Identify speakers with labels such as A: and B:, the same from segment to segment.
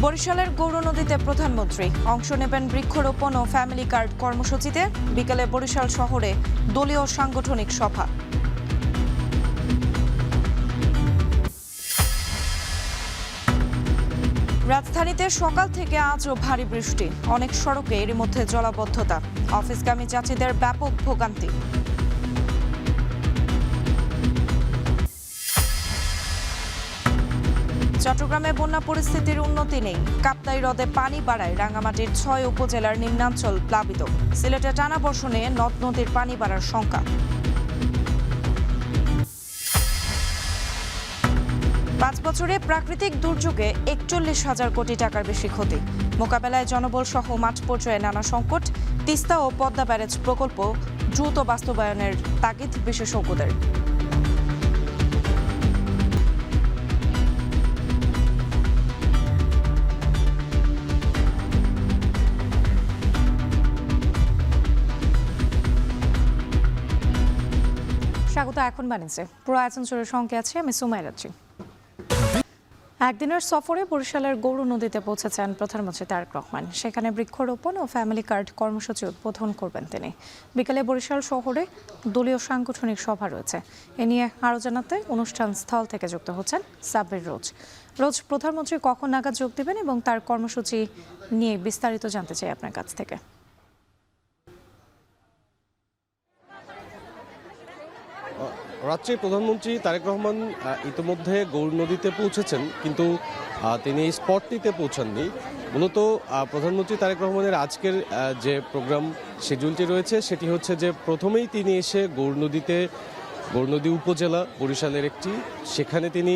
A: বরিশালের গৌরনদীতে প্রধানমন্ত্রী অংশ নেবেন বৃক্ষরোপণ ও ফ্যামিলি কার্ড কর্মসূচিতে। বিকেলে বরিশাল শহরে দলীয় সাংগঠনিক সভা। রাজধানীতে সকাল থেকে আজও ভারী বৃষ্টি, অনেক সড়কে এরই মধ্যে জলাবদ্ধতা, অফিসগামী যাত্রীদের ব্যাপক ভোগান্তি। চট্টগ্রামে বন্যা পরিস্থিতির উন্নতি নেই, কাপ্তাই হ্রদে পানি বাড়ায় রাঙ্গামাটির ৬ উপজেলার নিম্নাঞ্চল প্লাবিত। সিলেটে টানা বর্ষণে নদ নদীর পানি বাড়ার শঙ্কা। ৫ বছরে প্রাকৃতিক দুর্যোগে ৪১,০০০ কোটি টাকার বেশি ক্ষতি। মোকাবেলায় জনবল সহ মাঠ পর্যায়ে নানা সংকট। তিস্তা ও পদ্মা ব্যারেজ প্রকল্প দ্রুত বাস্তবায়নের তাগিদ বিশেষজ্ঞদের। স্বাগত। এখন বানিয়েছে পুরো আয়োজন জুড়ে সঙ্গে আছে আমি সুমাইরাচ্ছি। একদিনের সফরে বরিশালের গৌরনদীতে পৌঁছেছেন প্রধানমন্ত্রী তারেক রহমান। সেখানে বৃক্ষরোপণ ও ফ্যামিলি কার্ড কর্মসূচি উদ্বোধন করবেন তিনি। বিকেলে বরিশাল শহরে দলীয় সাংগঠনিক সভা রয়েছে। এ নিয়ে আরও জানাতে অনুষ্ঠান স্থল থেকে যুক্ত হচ্ছেন সাব্বির রোজ। প্রধানমন্ত্রী কখন নাগাদ যোগ দেবেন এবং তার কর্মসূচি নিয়ে বিস্তারিত জানতে চাই আপনার কাছ থেকে।
B: রাত্রে প্রধানমন্ত্রী তারেক রহমান ইতিমধ্যে গৌরনদীতে পৌঁছেছেন, কিন্তু তিনি এই স্পটটিতে পৌঁছাননি। মূলত প্রধানমন্ত্রী তারেক রহমানের আজকের যে প্রোগ্রাম শিডিউলটি রয়েছে সেটি হচ্ছে যে প্রথমেই তিনি এসে গৌরনদী উপজেলা বরিশালের একটি, সেখানে তিনি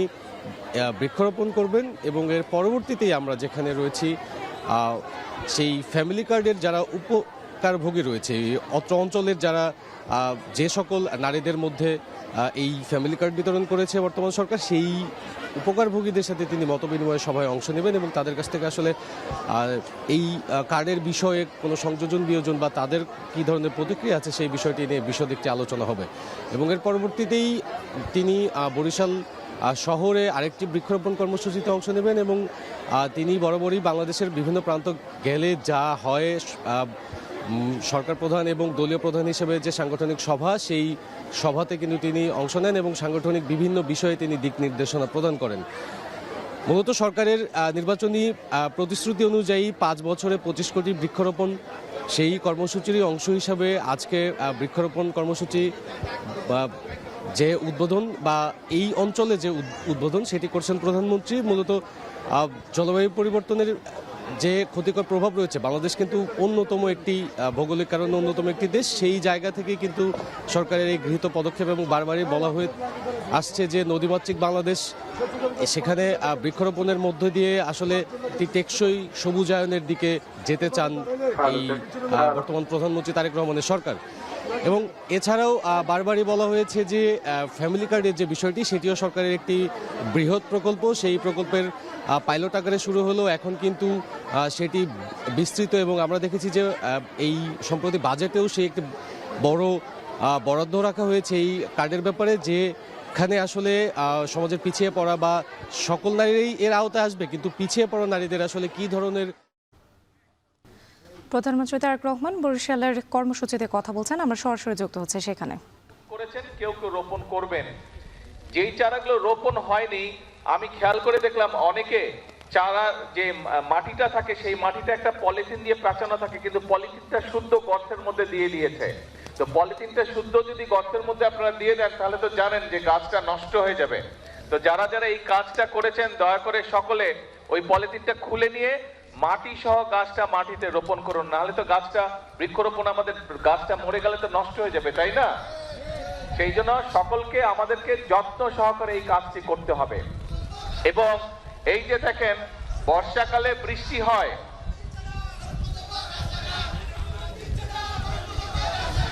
B: বৃক্ষরোপণ করবেন এবং এর পরবর্তীতেই আমরা যেখানে রয়েছি সেই ফ্যামিলি কার্ডের যারা উপকারভোগী রয়েছে, অত্র অঞ্চলের যারা যে সকল নারীদের মধ্যে এই ফ্যামিলি কার্ড বিতরণ করেছে বর্তমান সরকার, সেই উপকারভোগীদের সাথে তিনি মতবিনিময় সভায় অংশ নেবেন এবং তাদের কাছ থেকে আসলে এই কার্ডের বিষয়ে কোনো সংযোজন বিয়োজন বা তাদের কী ধরনের প্রতিক্রিয়া আছে সেই বিষয়টি নিয়ে বিশদ একটি আলোচনা হবে। এবং এর পরবর্তীতেই তিনি বরিশাল শহরে আরেকটি বৃক্ষরোপণ কর্মসূচিতে অংশ নেবেন এবং তিনি বরাবরই বাংলাদেশের বিভিন্ন প্রান্ত গেলে যা হয় সরকার প্রধান এবং দলীয় প্রধান হিসেবে যে সাংগঠনিক সভা, সেই সভাতে কিন্তু তিনি অংশ নেন এবং সাংগঠনিক বিভিন্ন বিষয়ে তিনি দিক নির্দেশনা প্রদান করেন। মূলত সরকারের নির্বাচনী প্রতিশ্রুতি অনুযায়ী ৫ বছরে ২৫ কোটি বৃক্ষরোপণ, সেই কর্মসূচির অংশ হিসাবে আজকে বৃক্ষরোপণ কর্মসূচি যে উদ্বোধন বা এই অঞ্চলে যে উদ্বোধন সেটি করছেন প্রধানমন্ত্রী। মূলত জলবায়ু পরিবর্তনের যে ক্ষতিকর প্রভাব রয়েছে, বাংলাদেশ কিন্তু অন্যতম একটি ভৌগোলিক কারণে অন্যতম একটি দেশ, সেই জায়গা থেকে কিন্তু সরকারের এই গৃহীত পদক্ষেপ এবং বারবারই বলা হয়ে আসছে যে নদীমাতৃক বাংলাদেশ, সেখানে বৃক্ষরোপণের মধ্য দিয়ে আসলে একটি টেকসই সবুজায়নের দিকে যেতে চান এই বর্তমান প্রধানমন্ত্রী তারেক রহমানের সরকার। এবং এছাড়াও বারবারই বলা হয়েছে যে ফ্যামিলি কার্ডের যে বিষয়টি সেটিও সরকারের একটি বৃহৎ প্রকল্প, সেই প্রকল্পের পাইলট আকারে শুরু হলো, এখন কিন্তু সেটি বিস্তৃত এবং আমরা দেখেছি যে এই সম্প্রতি বাজেটেও সেই একটি বড় বরাদ্দ রাখা হয়েছে এই কার্ডের ব্যাপারে, যেখানে আসলে সমাজের পিছিয়ে পড়া বা সকল নারীরাই এর আওতায় আসবে, কিন্তু পিছিয়ে পড়া নারীদের আসলে কী ধরনের।
A: প্রধানমন্ত্রী তারেক রহমান বরিশালের কর্মসূচিতে কথা বলছেন, আমরা সরাসরি যুক্ত হচ্ছে সেখানে।
C: করেছেন কেউ রোপণ করবেন, যেই চারাগুলো রোপণ হয়নি আমি খেয়াল করে দেখলাম অনেকে চারা যে মাটিটা থাকে সেই মাটিটা একটা পলিথিন দিয়ে প্যাঁচানো থাকে, কিন্তু পলিথিনটা শুদ্ধ গর্তের মধ্যে দিয়ে দিয়েছে। তো পলিথিনটা শুদ্ধ যদি গর্তের মধ্যে আপনারা দিয়ে দেন তাহলে তো জানেন যে গাছটা নষ্ট হয়ে যাবে। তো যারা যারা এই কাজটা করেছেন দয়া করে সকলে ওই পলিথিনটা খুলে নিয়ে মাটি সহ গাছটা মাটিতে রোপণ করুন, নাহলে তো গাছটা বৃক্ষরোপণ আমাদের গাছটা মরে গেলে তো নষ্ট হয়ে যাবে, তাই না? সেই জন্য সকলকে আমাদেরকে যত্ন সহকারে এই কাজটি করতে হবে। এবং এই যে দেখেন বর্ষাকালে বৃষ্টি হয়,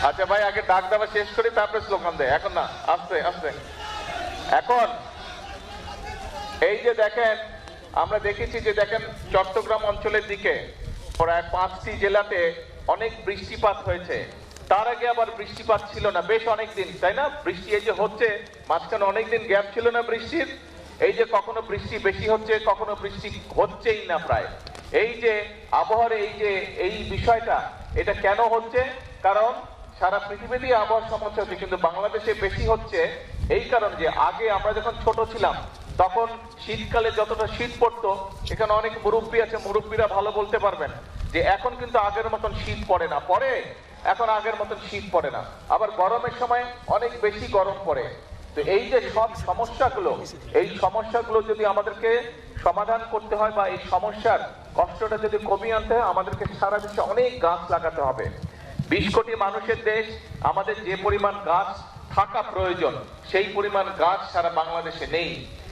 C: আচ্ছা ভাই আগে ডাক দেওয়া শেষ করি তারপরে স্লোগান দেয়, এখন না, আস্তে আস্তে। এখন এই যে দেখেন আমরা দেখেছি যে দেখেন চট্টগ্রাম অঞ্চলের দিকে প্রায় 5টি জেলাতে অনেক বৃষ্টিপাত হয়েছে, তার আগে আবার বৃষ্টিপাত ছিল না বেশ অনেকদিন, তাই না? বৃষ্টি এই যে হচ্ছে, মাঝখানে অনেকদিন গ্যাপ ছিল না বৃষ্টির, এই যে কখনো বৃষ্টি বেশি হচ্ছে, কখনো বৃষ্টি হচ্ছেই না প্রায়, এই যে আবহাওয়ার এই বিষয়টা, এটা কেন হচ্ছে? কারণ সারা পৃথিবীতেই আবহাওয়ার সমস্যা হচ্ছে, কিন্তু বাংলাদেশে বেশি হচ্ছে এই কারণ যে আগে আমরা যখন ছোট ছিলাম তখন শীতকালে যতটা শীত পড়তো, এখানে অনেক মুরব্বী আছে, মুরব্বীরা ভালো বলতে পারবেন যে এখন কিন্তু আগের মতন শীত পড়ে না, এখন আগের মতন শীত পড়ে না, আবার গরমের সময় অনেক বেশি গরম পড়ে। তো এই যে সব সমস্যাগুলো, এই সমস্যাগুলো যদি আমাদেরকে সমাধান করতে হয় বা এই সমস্যার কষ্টটা যদি কমিয়ে আনতে হয়, আমাদেরকে সারা বিশ্বে অনেক গাছ লাগাতে হবে। 20 কোটি মানুষের দেশ, আমাদের যে পরিমাণ গাছ থাকা প্রয়োজন সেই পরিমাণ গাছ সারা বাংলাদেশে নেই,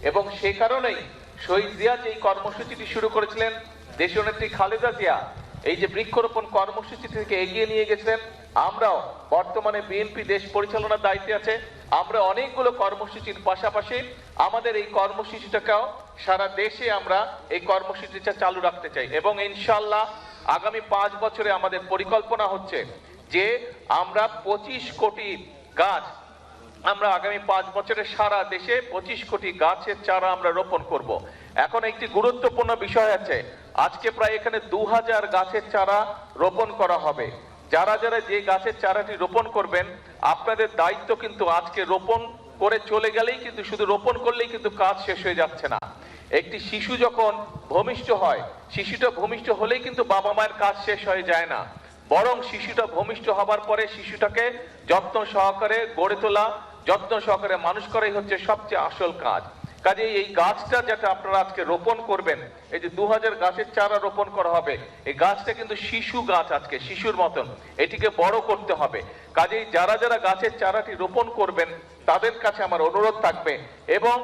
C: এবং সে কারণেই শহীদ জিয়া যে কর্মসূচিটি শুরু করেছিলেন, দেশনেত্রী খালেদা জিয়া এই যে বৃক্ষরোপণ কর্মসূচি থেকে এগিয়ে নিয়ে গেছিলেন, আমরাও বর্তমানে বিএনপি দেশ পরিচালনার দায়িত্বে আছে, আমরা অনেকগুলো কর্মসূচির পাশাপাশি আমাদের এই কর্মসূচিটাকেও সারা দেশে আমরা এই কর্মসূচিটা চালু রাখতে চাই, এবং ইনশাআল্লাহ আগামী 5 বছরে আমাদের পরিকল্পনা হচ্ছে যে আমরা 25 কোটি গাছ, আমরা আগামী 5 বছরে সারা দেশে 25 কোটি গাছের চারা আমরা রোপণ করব। এখন একটি গুরুত্বপূর্ণ বিষয় আছে, আজকে প্রায় এখানে 2000 গাছের চারা রোপণ করা হবে। যারা যারা যে গাছের চারাটি রোপণ করবেন, আপনাদের দায়িত্ব কিন্তু আজকে রোপণ করে চলে গেলেই কিন্তু, শুধু রোপণ করলেই কিন্তু কাজ শেষ হয়ে যাচ্ছে না। একটি শিশু যখন ভূমিষ্ঠ হয়, শিশুটা ভূমিষ্ঠ হলেই কিন্তু বাবা মায়ের কাজ শেষ হয়ে যায় না, বরং শিশুটা ভূমিষ্ঠ হবার পরে শিশুটাকে যত্ন সহকারে গড়ে তোলা, যত্ন সহকারে মানুষ করাই হচ্ছে সবচেয়ে আসল কাজ। কাজেই এই গাছটা যেটা আপনারা আজকে রোপণ করবেন, এই যে 2000 গাছের চারা রোপণ করা হবে, এই গাছটা কিন্তু শিশু গাছ, আজকে শিশুর মতন, এটিকে বড় করতে হবে। কাজেই যারা যারা গাছের চারাটি রোপণ করবেন তাদের কাছে আমার অনুরোধ থাকবে, এবং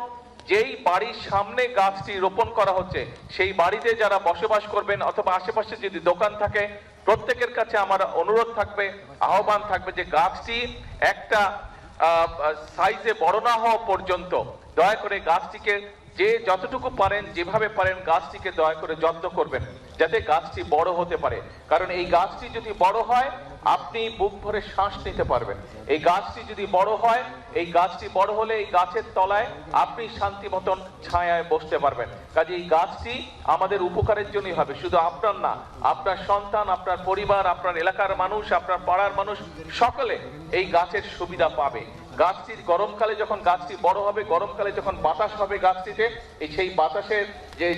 C: যেই বাড়ির সামনে গাছটি রোপণ করা হচ্ছে সেই বাড়িতে যারা বসবাস করবেন অথবা আশেপাশে যদি দোকান থাকে, প্রত্যেকের কাছে আমার অনুরোধ থাকবে, আহ্বান থাকবে যে গাছটি একটা সাইজে বড় না হওয়া পর্যন্ত দয়া করে গাছটিকে যে যতটুকু পারেন, যেভাবে পারেন গাছটিকে দয়া করে যত্ন করবেন যাতে গাছটি বড় হতে পারে। কারণ এই গাছটি যদি বড় হয়, আপনি বুক ভরে শ্বাস নিতে পারবেন। এই গাছটি যদি বড় হয়, এই গাছটি বড় হলে এই গাছের তলায় আপনি শান্তি মতন ছায়ায় বসতে পারবেন। কাজে এই গাছটি আমাদের উপকারের জন্যই হবে, শুধু আপনার না, আপনার সন্তান, আপনার পরিবার, আপনার এলাকার মানুষ, আপনার পাড়ার মানুষ সকলে এই গাছের সুবিধা পাবে। গাছটির গরমকালে যখন গাছটি বড় হবে, গরমকালে যখন বাতাস হবে গাছটিতে, এই সেই বাতাসের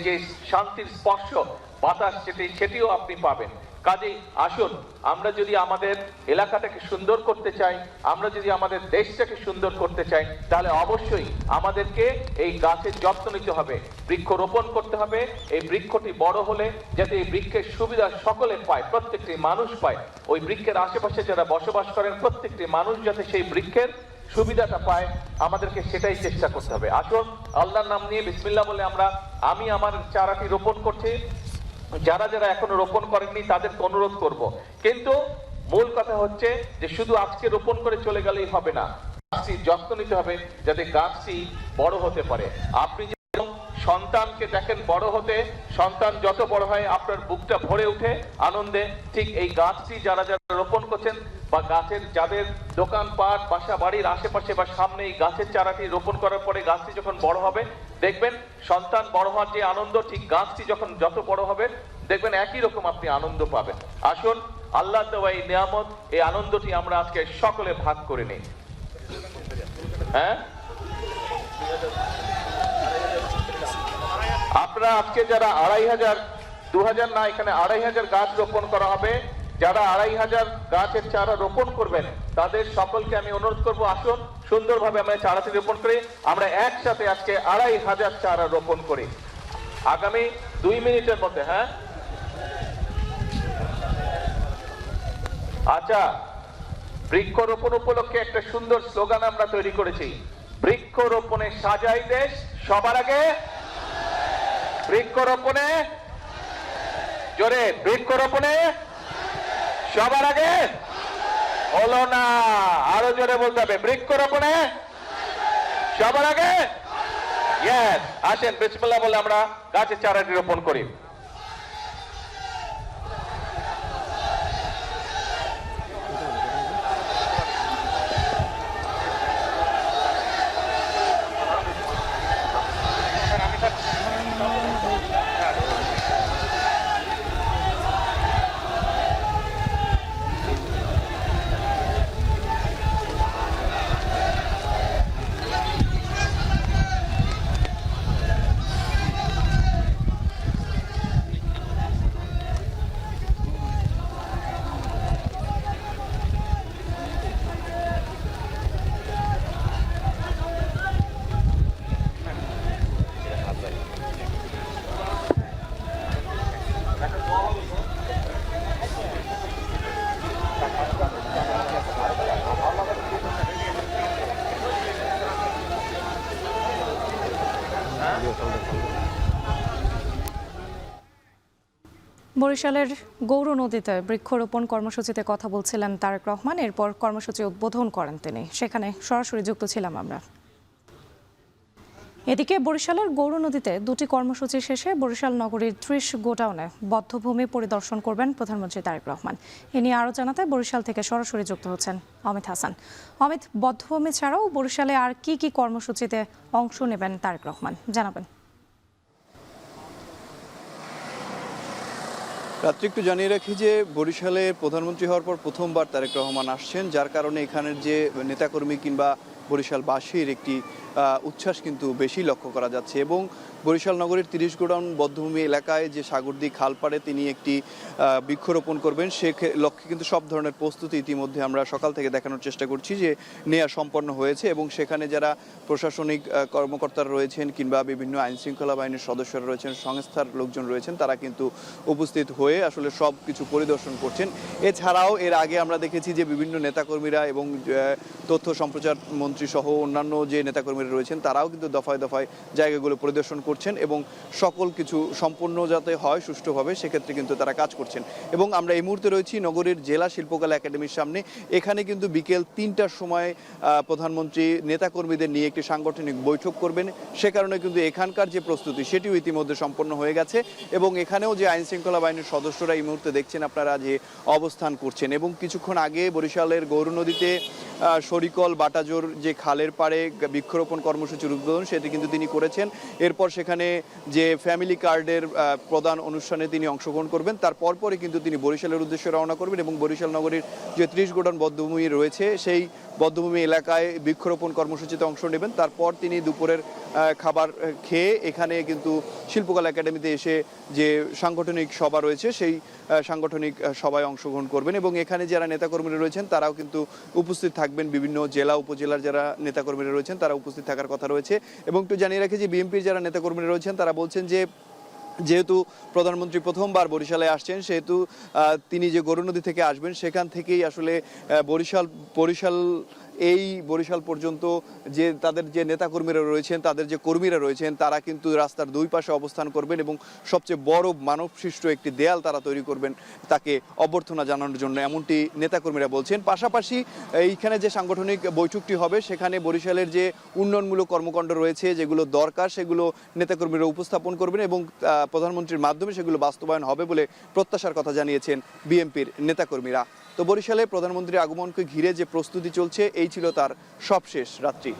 C: যে শান্তির স্পর্শ বাতাস, সেটিও আপনি পাবেন। কাজেই আসুন, আমরা যদি আমাদের এলাকাটাকে সুন্দর করতে চাই, আমরা যদি আমাদের দেশটাকে সুন্দর করতে চাই, তাহলে অবশ্যই আমাদেরকে এই গাছের যত্ন নিতে হবে, বৃক্ষ রোপণ করতে হবে। এই বৃক্ষটি বড় হলে যাতে এই বৃক্ষের সুবিধা সকলে পায়, প্রত্যেকটি মানুষ পায়, ওই বৃক্ষের আশেপাশে যারা বসবাস করেন প্রত্যেকটি মানুষ যাতে সেই বৃক্ষের সুবিধাটা পায়, আমাদেরকে সেটাই চেষ্টা করতে হবে। আসুন আল্লাহর নাম নিয়ে বিসমিল্লাহ বলে আমি আমার চারাটি রোপণ করছি। যারা যারা এখনো রোপণ করেননি তাদেরকে অনুরোধ করব, কিন্তু মূল কথা হচ্ছে যে শুধু আজকে রোপণ করে চলে গেলেই হবে না, গাছটির যত্ন নিতে হবে যাতে গাছটি বড় হতে পারে। আপনি যেমন সন্তানকে দেখেন বড় হতে, সন্তান যত বড় হয় আপনার বুকটা ভরে ওঠে আনন্দে, ঠিক এই গাছটি যারা যারা রোপণ করছেন বা গাছের যাদের দোকানপাট, বাসা বাড়ির আশেপাশে বা সামনে এই গাছের চারাটি রোপণ করার পরে গাছটি যখন বড় হবে, দেখবেন সন্তান বড় হওয়ার যে আনন্দ, ঠিক গাছটি যখন যত বড় হবে দেখবেন একই রকম আপনি আনন্দ পাবেন। আসুন আল্লাহ দেওয়া এই নিয়ামত, এই আনন্দটি আমরা আজকে সকলে ভাগ করে নিই। হ্যাঁ, আপনারা আজকে যারা 2500, 2000 না, এখানে 2500 গাছ রোপণ করা হবে। যারা 2500 গাছের চারা রোপণ করবেন তাদের সকলকে আমি অনুরোধ করব, আসুন সুন্দরভাবে আমরা চারাটি রোপণ করি, আমরা একসাথে আজকে 2500 চারা রোপণ করি আগামী 2 মিনিটের মধ্যে। হ্যাঁ, আচ্ছা, বৃক্ষরোপণ উপলক্ষে একটা সুন্দর স্লোগান আমরা তৈরি করেছি, বৃক্ষরোপণে সাজাই দেশ সবার আগে, বৃক্ষরোপণে, জোরে, বৃক্ষরোপণে সবার আগে। হলো না, আরো জোরে বলতে হবে, বৃক্ষরোপণে সবার আগে। ইয়েস, আসেন বিসমিল্লাহ বলে আমরা গাছের চারাটি রোপণ করি।
A: বরিশালের গৌর নদীতে বৃক্ষরোপণ কর্মসূচিতে কথা বলছিলেন তারেক রহমান। এরপর কর্মসূচি উদ্বোধন করেন তিনি। সেখানে সরাসরি যুক্ত ছিলাম আমরা। এদিকে বরিশালের গৌর নদীতে দুটি কর্মসূচি শেষে বরিশাল নগরীর ৩০ গোডাউনে বধ্যভূমি পরিদর্শন করবেন প্রধানমন্ত্রী তারেক রহমান। এ নিয়ে আরও জানাতে বরিশাল থেকে সরাসরি যুক্ত হচ্ছেন অমিত হাসান। অমিত, বধ্যভূমি ছাড়াও বরিশালে আর কি কি কর্মসূচিতে অংশ নেবেন তারেক রহমান, জানাবেন।
D: রাত্রি একটু জানিয়ে রাখি যে বরিশালে প্রধানমন্ত্রী হওয়ার পর প্রথমবার তারেক রহমান আসছেন, যার কারণে এখানের যে নেতাকর্মী কিংবা বরিশালবাসীর একটি উচ্ছ্বাস কিন্তু বেশি লক্ষ্য করা যাচ্ছে। এবং বরিশাল নগরীর ৩০ গোডাউন বধ্যভূমি এলাকায় যে সাগরদী খালপাড়ে তিনি একটি বৃক্ষরোপণ করবেন, সে লক্ষ্যে কিন্তু সব ধরনের প্রস্তুতি ইতিমধ্যে আমরা সকাল থেকে দেখানোর চেষ্টা করছি যে নেওয়া সম্পন্ন হয়েছে। এবং সেখানে যারা প্রশাসনিক কর্মকর্তারা রয়েছেন কিংবা বিভিন্ন আইনশৃঙ্খলা বাহিনীর সদস্যরা রয়েছেন, সংস্থার লোকজন রয়েছেন, তারা কিন্তু উপস্থিত হয়ে আসলে সব কিছু পরিদর্শন করছেন। এছাড়াও এর আগে আমরা দেখেছি যে বিভিন্ন নেতাকর্মীরা এবং তথ্য সম্প্রচার মন্ত্রী সহ অন্যান্য যে নেতাকর্মীরা রয়েছেন তারাও কিন্তু দফায় দফায় জায়গাগুলো পরিদর্শন করছেন এবং সকল কিছু সম্পূর্ণ যাতে হয় সুষ্ঠুভাবে সেক্ষেত্রে কিন্তু তারা কাজ করছেন। এবং আমরা এই মুহূর্তে রয়েছি নগরীর জেলা শিল্পকলা একাডেমির সামনে। এখানে কিন্তু বিকেল ৩টার সময় প্রধানমন্ত্রী নেতাকর্মীদের নিয়ে একটি সাংগঠনিক বৈঠক করবেন। সে কারণে কিন্তু এখানকার যে প্রস্তুতি সেটিও ইতিমধ্যে সম্পন্ন হয়ে গেছে। এবং এখানেও যে আইনশৃঙ্খলা বাহিনীর সদস্যরা এই মুহূর্তে দেখছেন আপনারা যে অবস্থান করছেন। এবং কিছুক্ষণ আগে বরিশালের গৌর নদীতে শরিকল বাটাজোর যে খালের পাড়ে বৃক্ষরোপণ কর্মসূচির উদ্বোধন সেটি কিন্তু তিনি করেছেন। এরপর সেখানে যে ফ্যামিলি কার্ডের প্রদান অনুষ্ঠানে তিনি অংশগ্রহণ করবেন। তার পরপরই কিন্তু তিনি বরিশালের উদ্দেশ্যে রওনা করবেন এবং বরিশাল নগরীর যে ৩০ গোডাউন বধ্যভূমি রয়েছে সেই বধ্যভূমি এলাকায় বৃক্ষরোপণ কর্মসূচিতে অংশ নেবেন। তারপর তিনি দুপুরের খাবার খেয়ে এখানে কিন্তু শিল্পকলা একাডেমিতে এসে যে সাংগঠনিক সভা রয়েছে সেই সাংগঠনিক সভায় অংশগ্রহণ করবেন। এবং এখানে যারা নেতাকর্মীরা রয়েছেন তারাও কিন্তু উপস্থিত থাকবেন। বিভিন্ন জেলা উপজেলার যারা নেতাকর্মীরা রয়েছেন তারা উপস্থিত থাকার কথা রয়েছে। এবং একটু জানিয়ে রাখি যে বিএনপির যারা নেতাকর্মীরা রয়েছেন তারা বলছেন যে যেহেতু প্রধানমন্ত্রী প্রথমবার বরিশালে আসছেন সেহেতু তিনি যে গৌর নদী থেকে আসবেন সেখান থেকেই আসলে বরিশাল পর্যন্ত যে তাদের যে নেতাকর্মীরা রয়েছেন, তাদের যে কর্মীরা রয়েছেন তারা কিন্তু রাস্তার দুই পাশে অবস্থান করবেন এবং সবচেয়ে বড় মানবসৃষ্ট একটি দেয়াল তারা তৈরি করবেন তাকে অভ্যর্থনা জানানোর জন্য, এমনটি নেতাকর্মীরা বলছেন। পাশাপাশি এইখানে যে সাংগঠনিক বৈঠকটি হবে সেখানে বরিশালের যে উন্নয়নমূলক কর্মকাণ্ড রয়েছে যেগুলো দরকার সেগুলো নেতাকর্মীরা উপস্থাপন করবেন এবং প্রধানমন্ত্রীর মাধ্যমে সেগুলো বাস্তবায়ন হবে বলে প্রত্যাশার কথা জানিয়েছেন বিএনপির নেতাকর্মীরা। তো বরিশালে প্রধানমন্ত্রীর আগমনকে ঘিরে যে প্রস্তুতি চলছে এই ছিল তার সবশেষ রাত্রি।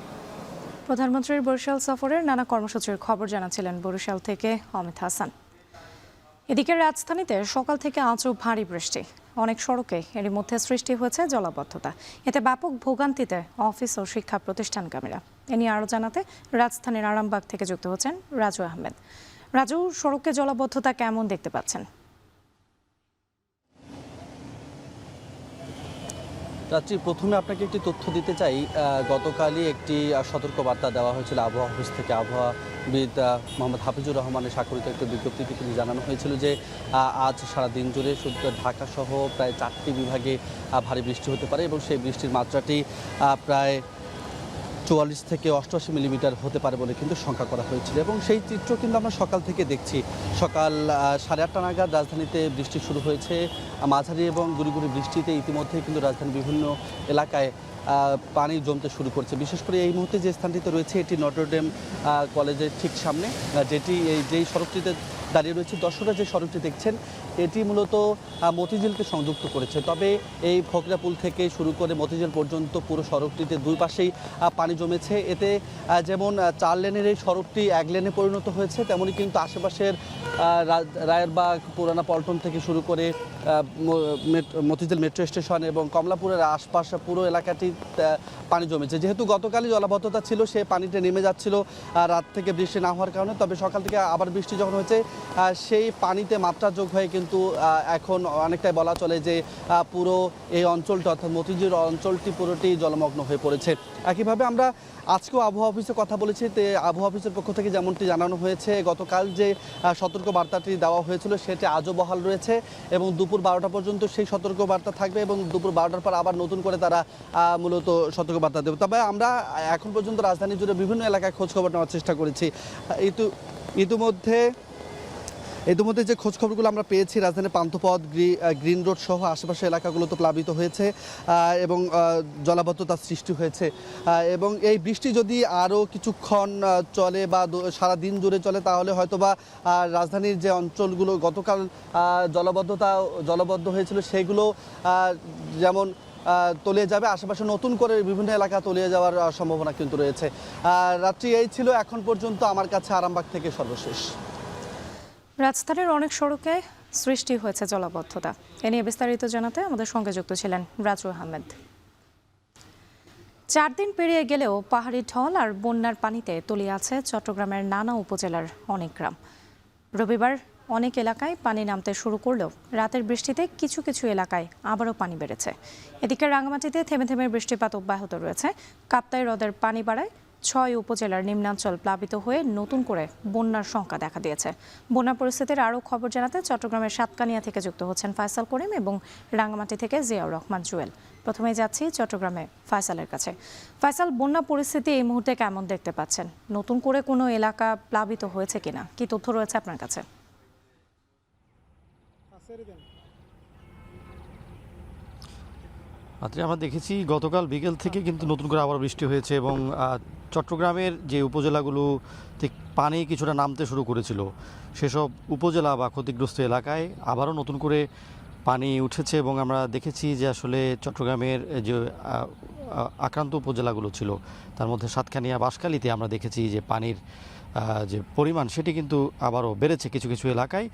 A: প্রধানমন্ত্রীর বরিশাল সফরের নানা কর্মসূচির খবর জানাচ্ছিলেন বরিশাল থেকে অমিত হাসান। এদিকে রাজধানীতে সকাল থেকে আজও ভারী বৃষ্টি। অনেক সড়কে এরই মধ্যে সৃষ্টি হয়েছে জলাবদ্ধতা। এতে ব্যাপক ভোগান্তিতে অফিস ও শিক্ষা প্রতিষ্ঠানগামীরা। এ নিয়ে আরও জানাতে রাজধানীর আরামবাগ থেকে যুক্ত হচ্ছেন রাজু আহমেদ। রাজু, সড়কে জলাবদ্ধতা কেমন দেখতে পাচ্ছেন?
E: রাত্রি, প্রথমে আপনাকে একটি তথ্য দিতে চাই। গতকালই একটি সতর্কবার্তা দেওয়া হয়েছিল আবহাওয়া অফিস থেকে। আবহাওয়াবিদ মোহাম্মদ হাফিজুর রহমানের স্বাক্ষরিত একটি বিজ্ঞপ্তিতে কিন্তু জানানো হয়েছিল যে আজ সারা দিন জুড়ে শুধু ঢাকা সহ প্রায় 4টি বিভাগে ভারী বৃষ্টি হতে পারে এবং সেই বৃষ্টির মাত্রাটি প্রায় 44 থেকে 88 মিলিমিটার হতে পারে বলে কিন্তু সংখ্যা করা হয়েছিল। এবং সেই চিত্র কিন্তু আমরা সকাল থেকে দেখছি। সকাল 8:30 নাগাদ রাজধানীতে বৃষ্টি শুরু হয়েছে। মাঝারি এবং গুঁড়ি গুঁড়ি বৃষ্টিতে ইতিমধ্যে কিন্তু রাজধানীর বিভিন্ন এলাকায় পানি জমতে শুরু করছে। বিশেষ করে এই মুহূর্তে যে স্থানটিতে রয়েছে এটি নটরডেম কলেজের ঠিক সামনে, যেই সড়কটিতে দাঁড়িয়ে রয়েছে। দর্শকরা যে সড়কটি দেখছেন এটি মূলত মতিঝিলকে সংযুক্ত করেছে। তবে এই ফকরাপুল থেকে শুরু করে মতিঝিল পর্যন্ত পুরো সড়কটিতে দুই পাশেই পানি জমেছে। এতে যেমন 4 লেনের এই সড়কটি 1 লেনে পরিণত হয়েছে, তেমনই কিন্তু আশেপাশের রায়েরবাগ, পুরানা পল্টন থেকে শুরু করে মতিঝিল মেট্রো স্টেশন এবং কমলাপুরের আশপাশ পুরো এলাকাটি পানি জমেছে। যেহেতু গতকালই জলাবদ্ধতা ছিল, সে পানিটা নেমে যাচ্ছিল রাত থেকে বৃষ্টি না হওয়ার কারণে। তবে সকাল থেকে আবার বৃষ্টি যখন হয়েছে সেই পানিতে মাত্রা যোগ হয়ে কিন্তু এখন অনেকটাই বলা চলে যে পুরো এই অঞ্চলটা অর্থাৎ মতিঝিল অঞ্চলটি পুরোটি জলমগ্ন হয়ে পড়েছে। একইভাবে আমরা আজকেও আবহাওয়া অফিসে কথা বলেছি। আবহাওয়া অফিসের পক্ষ থেকে যেমনটি জানানো হয়েছে, গতকাল যে সতর্ক বার্তাটি দেওয়া হয়েছিল সেটি আজও বহাল রয়েছে এবং দুপুর 12টা পর্যন্ত সেই সতর্ক বার্তা থাকবে এবং দুপুর 12টার পর আবার নতুন করে তারা মূলত সতর্ক বার্তা দেবে। তবে আমরা এখন পর্যন্ত রাজধানী জুড়ে বিভিন্ন এলাকায় খোঁজখবর নেওয়ার চেষ্টা করেছি। ইতিমধ্যে ইতিমধ্যে যে খোঁজ খবরগুলো আমরা পেয়েছি, রাজধানীর পান্থপথ, গ্রিন রোড সহ আশেপাশের এলাকাগুলো তো প্লাবিত হয়েছে এবং জলাবদ্ধতার সৃষ্টি হয়েছে। এবং এই বৃষ্টি যদি আরও কিছুক্ষণ চলে বা সারা দিন জুড়ে চলে, তাহলে হয়তোবা রাজধানীর যে অঞ্চলগুলো গতকাল জলবদ্ধ হয়েছিল সেগুলো যেমন তলিয়ে যাবে, আশেপাশে নতুন করে বিভিন্ন এলাকা তলিয়ে যাওয়ার সম্ভাবনা কিন্তু রয়েছে। রাত্রি এই ছিল এখন পর্যন্ত আমার কাছে আরামবাগ থেকে সর্বশেষ।
A: রাজধানীর অনেক সড়কে সৃষ্টি হয়েছে জলাবদ্ধতা। এ নিয়ে বিস্তারিত জানাতে আমাদের সঙ্গে যুক্ত ছিলেন রাজু আহমেদ। 4 দিন পেরিয়ে গেলেও পাহাড়ি ঢল আর বন্যার পানিতে তলিয়ে আছে চট্টগ্রামের নানা উপজেলার অনেক গ্রাম। রবিবার অনেক এলাকায় পানি নামতে শুরু করলেও রাতের বৃষ্টিতে কিছু কিছু এলাকায় আবারও পানি বেড়েছে। এদিকে রাঙামাটিতে থেমে থেমে বৃষ্টিপাত অব্যাহত রয়েছে। কাপ্তাই হ্রদের পানি বাড়ায় 6 উপজেলার নিম্নাঞ্চল প্লাবিত হয়ে নতুন করে বন্যার শঙ্কা দেখা দিয়েছে। বন্যা পরিস্থিতির আরও খবর জানাতে চট্টগ্রামের সাতকানিয়া থেকে যুক্ত হচ্ছেন ফয়সাল করিম এবং রাঙামাটি থেকে জিয়াউর রহমান জুয়েল। প্রথমে যাচ্ছি চট্টগ্রামে ফয়সালের কাছে। ফয়সাল, বন্যা পরিস্থিতি এই মুহূর্তে কেমন দেখতে পাচ্ছেন? নতুন করে কোনো এলাকা প্লাবিত হয়েছে কিনা, কি তথ্য রয়েছে আপনার কাছে?
F: আমরা দেখেছি গতকাল বিকেল থেকে কিন্তু নতুন করে আবার বৃষ্টি হয়েছে এবং চট্টগ্রামের যে উপজেলাগুলো ঠিক পানি কিছুটা নামতে শুরু করেছিল, সেসব উপজেলা বা ক্ষতিগ্রস্ত এলাকায় আবারও নতুন করে পানি উঠেছে এবং আমরা দেখেছি যে আসলে চট্টগ্রামের যে আক্রান্ত উপজেলাগুলো ছিল তার মধ্যে সাতকানিয়া, বাঁশখালীতে আমরা দেখেছি যে পানির যে পরিমাণ সেটি কিন্তু আবারও বেড়েছে কিছু কিছু এলাকায়।